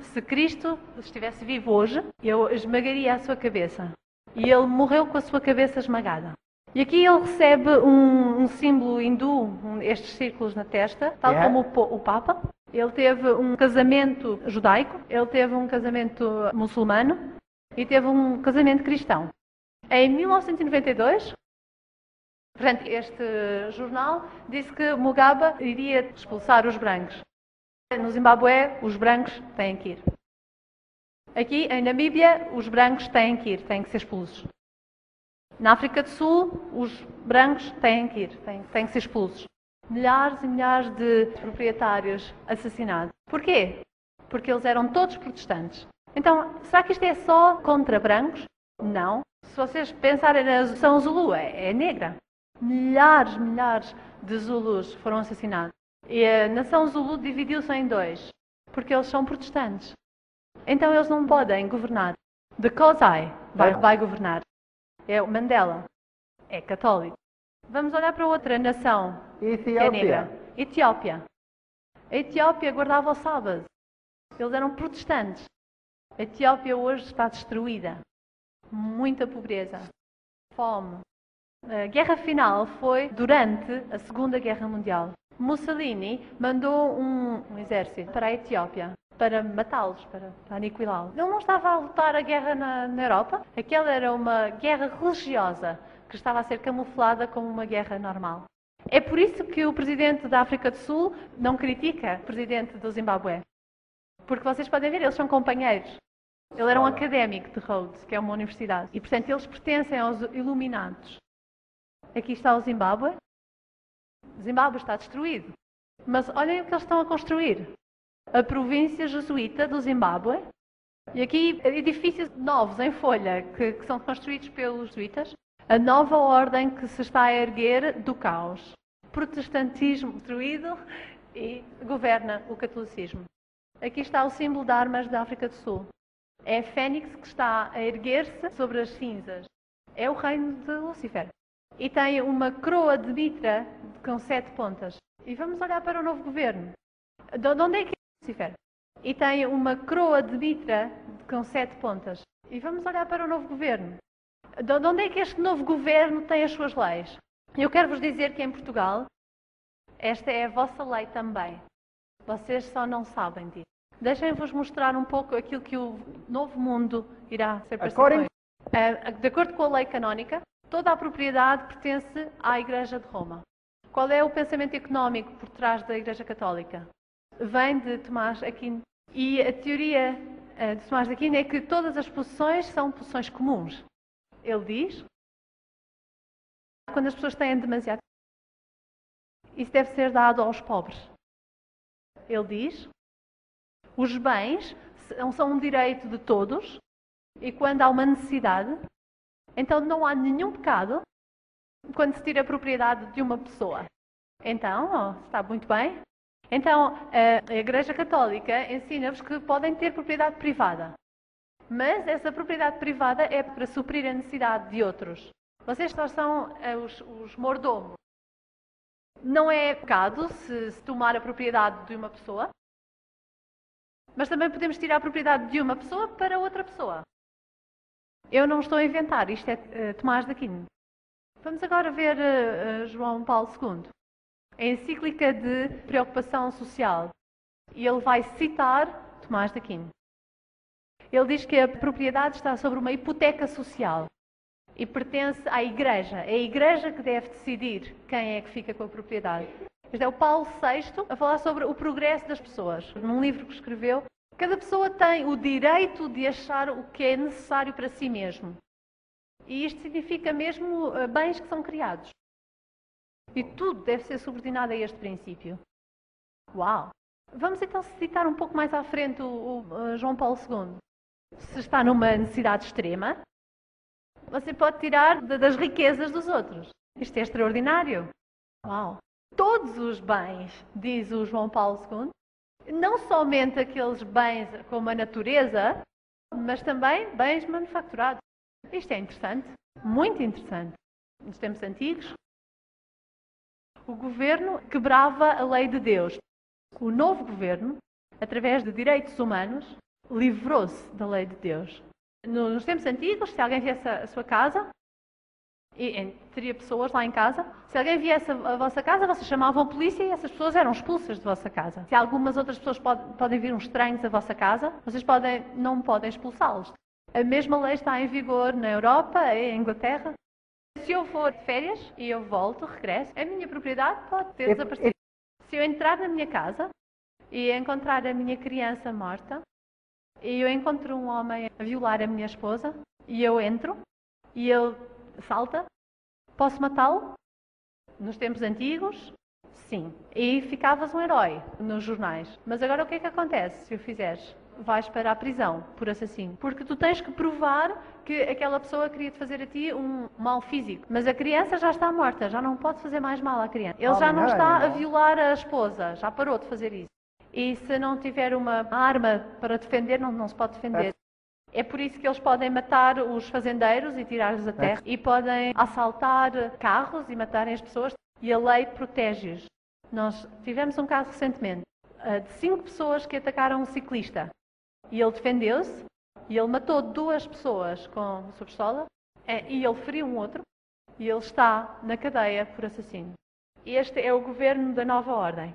se Cristo estivesse vivo hoje, eu esmagaria a sua cabeça. E ele morreu com a sua cabeça esmagada. E aqui ele recebe um símbolo hindu, estes círculos na testa, tal como o Papa. Ele teve um casamento judaico, ele teve um casamento muçulmano e teve um casamento cristão. Em 1992, portanto, este jornal disse que Mugabe iria expulsar os brancos. No Zimbábue, os brancos têm que ir. Aqui, em Namíbia, os brancos têm que ir, têm que ser expulsos. Na África do Sul, os brancos têm que ir, têm que ser expulsos. Milhares e milhares de proprietários assassinados. Porquê? Porque eles eram todos protestantes. Então, será que isto é só contra brancos? Não. Se vocês pensarem na nação Zulu, é negra. Milhares de Zulus foram assassinados. E a nação Zulu dividiu-se em dois, porque eles são protestantes. Então eles não podem governar. The Kozai vai governar. É o Mandela. É católico. Vamos olhar para outra nação que é negra. Etiópia. A Etiópia guardava o sábado. Eles eram protestantes. A Etiópia hoje está destruída. Muita pobreza. Fome. A guerra final foi durante a Segunda Guerra Mundial. Mussolini mandou um exército para a Etiópia para matá-los, para aniquilá-los. Ele não estava a lutar a guerra na Europa. Aquela era uma guerra religiosa que estava a ser camuflada como uma guerra normal. É por isso que o presidente da África do Sul não critica o presidente do Zimbábue. Porque vocês podem ver, eles são companheiros. Ele era um académico de Rhodes, que é uma universidade. E, portanto, eles pertencem aos Iluminados. Aqui está o Zimbábue. O Zimbábue está destruído. Mas olhem o que eles estão a construir. A província jesuíta do Zimbábue. E aqui edifícios novos em folha que são construídos pelos jesuítas. A nova ordem que se está a erguer do caos. Protestantismo destruído e governa o catolicismo. Aqui está o símbolo de armas da África do Sul. É a fênix que está a erguer-se sobre as cinzas. É o reino de Lúcifer. E tem uma coroa de mitra com 7 pontas. E vamos olhar para o novo governo. De onde é que é Lúcifer? E tem uma coroa de mitra com 7 pontas. E vamos olhar para o novo governo. De onde é que este novo governo tem as suas leis? Eu quero vos dizer que em Portugal, esta é a vossa lei também. Vocês só não sabem disso. Deixem-vos mostrar um pouco aquilo que o novo mundo irá ser para sempre. De acordo com a lei canónica, toda a propriedade pertence à Igreja de Roma. Qual é o pensamento económico por trás da Igreja Católica? Vem de Tomás Aquino. E a teoria de Tomás Aquino é que todas as possessões são possessões comuns. Ele diz, quando as pessoas têm demasiado, isso deve ser dado aos pobres. Ele diz, os bens são um direito de todos e quando há uma necessidade, então não há nenhum pecado quando se tira a propriedade de uma pessoa. Então, está muito bem. Então, a Igreja Católica ensina-vos que podem ter propriedade privada. Mas essa propriedade privada é para suprir a necessidade de outros. Vocês só são os mordomos. Não é pecado se tomar a propriedade de uma pessoa, mas também podemos tirar a propriedade de uma pessoa para outra pessoa. Eu não estou a inventar, isto é Tomás de Aquino. Vamos agora ver João Paulo II, a encíclica de preocupação social. E ele vai citar Tomás de Aquino. Ele diz que a propriedade está sobre uma hipoteca social e pertence à Igreja. É a Igreja que deve decidir quem é que fica com a propriedade. Este é o Paulo VI a falar sobre o progresso das pessoas. Num livro que escreveu, cada pessoa tem o direito de achar o que é necessário para si mesmo. E isto significa mesmo bens que são criados. E tudo deve ser subordinado a este princípio. Uau! Vamos então citar um pouco mais à frente o João Paulo II. Se está numa necessidade extrema, você pode tirar das riquezas dos outros. Isto é extraordinário. Uau! Todos os bens, diz o João Paulo II, não somente aqueles bens como a natureza, mas também bens manufaturados. Isto é interessante, muito interessante. Nos tempos antigos, o governo quebrava a lei de Deus. O novo governo, através de direitos humanos, livrou-se da lei de Deus. Nos tempos antigos, se alguém viesse à sua casa, e teria pessoas lá em casa, se alguém viesse à vossa casa, vocês chamavam a polícia e essas pessoas eram expulsas de vossa casa. Se algumas outras pessoas podem vir uns estranhos à vossa casa, vocês não podem expulsá-los. A mesma lei está em vigor na Europa e em Inglaterra. Se eu for de férias e eu volto, regresso, a minha propriedade pode ter desaparecido. Se eu entrar na minha casa e encontrar a minha criança morta, e eu encontro um homem a violar a minha esposa, e eu entro, e ele salta, posso matá-lo? Nos tempos antigos, sim. E ficavas um herói nos jornais. Mas agora o que é que acontece se o fizeres? Vais para a prisão por assassino. Porque tu tens que provar que aquela pessoa queria te fazer a ti um mal físico. Mas a criança já está morta, já não pode fazer mais mal à criança. Ele já não está a violar a esposa, já parou de fazer isso. E se não tiver uma arma para defender, não se pode defender. É por isso que eles podem matar os fazendeiros e tirar-lhes a terra. E podem assaltar carros e matarem as pessoas. E a lei protege-os. Nós tivemos um caso recentemente de 5 pessoas que atacaram um ciclista. E ele defendeu-se. E ele matou 2 pessoas com a sua pistola. E ele feriu um outro. E ele está na cadeia por assassino. Este é o governo da nova ordem.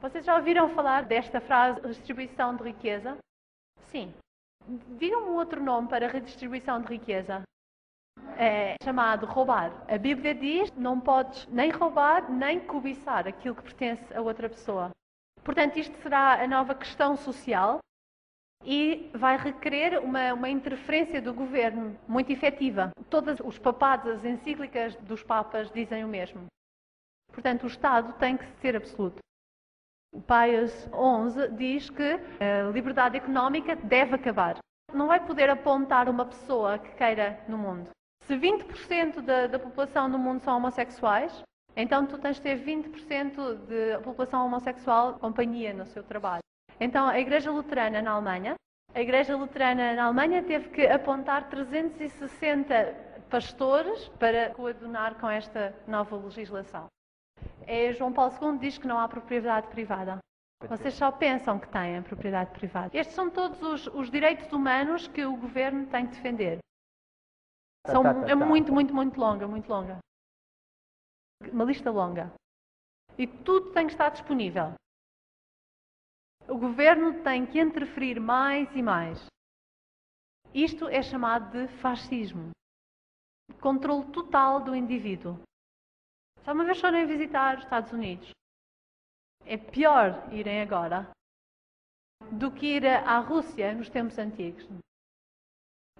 Vocês já ouviram falar desta frase, redistribuição de riqueza? Sim. Digam-me um outro nome para redistribuição de riqueza. É chamado roubar. A Bíblia diz, não podes nem roubar, nem cobiçar aquilo que pertence a outra pessoa. Portanto, isto será a nova questão social e vai requerer uma interferência do governo muito efetiva. Todos os papados, as encíclicas dos papas dizem o mesmo. Portanto, o Estado tem que ser absoluto. O Pius XI diz que a liberdade económica deve acabar. Não vai poder apontar uma pessoa que queira no mundo. Se 20% da população no mundo são homossexuais, então tu tens de ter 20% de população homossexual companhia no seu trabalho. Então a Igreja Luterana na Alemanha teve que apontar 360 pastores para coadunar com esta nova legislação. João Paulo II diz que não há propriedade privada. Vocês só pensam que têm propriedade privada. Estes são todos os direitos humanos que o governo tem que defender. É muito, muito, muito longa, muito longa. Uma lista longa. E tudo tem que estar disponível. O governo tem que interferir mais e mais. Isto é chamado de fascismo. Controle total do indivíduo. Já uma vez forem visitar os Estados Unidos, é pior irem agora do que ir à Rússia nos tempos antigos.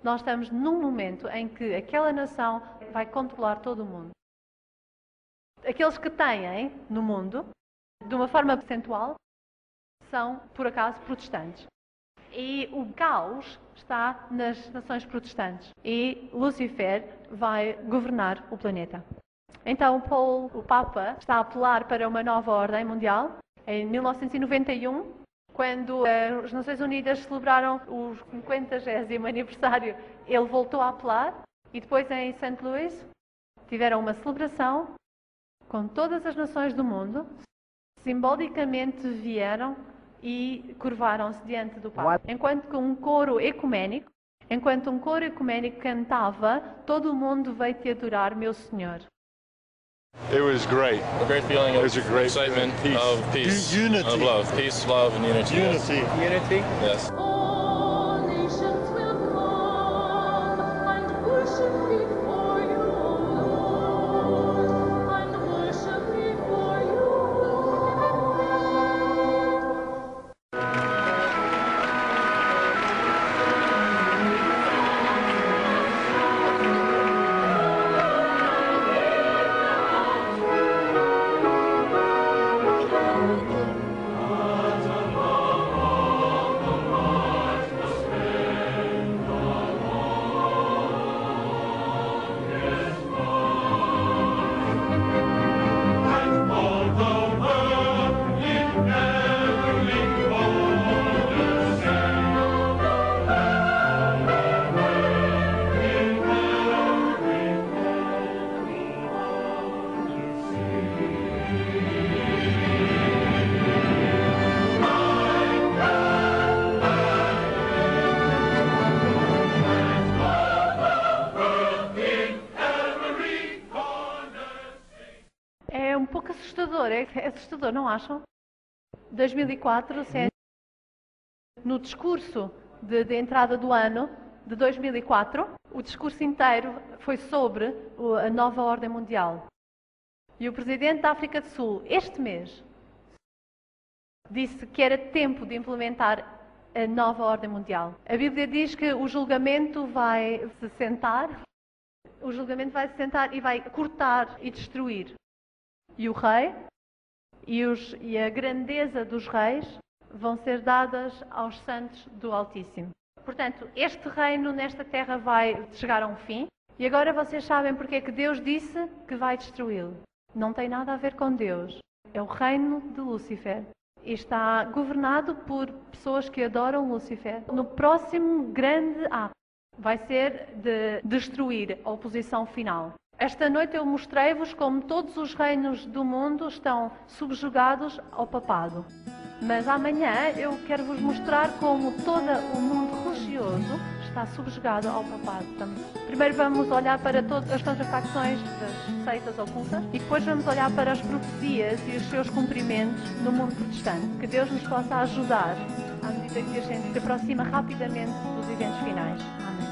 Nós estamos num momento em que aquela nação vai controlar todo o mundo. Aqueles que têm no mundo, de uma forma percentual, são, por acaso, protestantes. E o caos está nas nações protestantes. E Lucifer vai governar o planeta. Então, o Papa está a apelar para uma nova ordem mundial. Em 1991, quando as Nações Unidas celebraram o 50º aniversário, ele voltou a apelar. E depois, em St. Louis, tiveram uma celebração com todas as nações do mundo. Simbolicamente vieram e curvaram-se diante do Papa. Enquanto um coro ecuménico cantava, todo o mundo veio te adorar, meu Senhor. It was great. A great feeling of excitement, of peace, unity, of love. Peace, love, and unity. Unity. Yes. Unity? Yes. All nations will come and worship before you, Lord, and worship before you, é assustador, não acham? 2004, no discurso de entrada do ano de 2004, o discurso inteiro foi sobre a nova ordem mundial. E o presidente da África do Sul, este mês, disse que era tempo de implementar a nova ordem mundial. A Bíblia diz que o julgamento vai se sentar e vai cortar e destruir. E o rei e a grandeza dos reis vão ser dadas aos santos do Altíssimo. Portanto, este reino nesta terra vai chegar a um fim. E agora vocês sabem porque é que Deus disse que vai destruí-lo. Não tem nada a ver com Deus. É o reino de Lúcifer. E está governado por pessoas que adoram Lúcifer. No próximo grande ato vai ser de destruir a oposição final. Esta noite eu mostrei-vos como todos os reinos do mundo estão subjugados ao papado. Mas amanhã eu quero vos mostrar como todo o mundo religioso está subjugado ao papado também. Primeiro vamos olhar para todas as contrafacções das seitas ocultas e depois vamos olhar para as profecias e os seus cumprimentos no mundo protestante. Que Deus nos possa ajudar à medida que a gente se aproxima rapidamente dos eventos finais. Amém.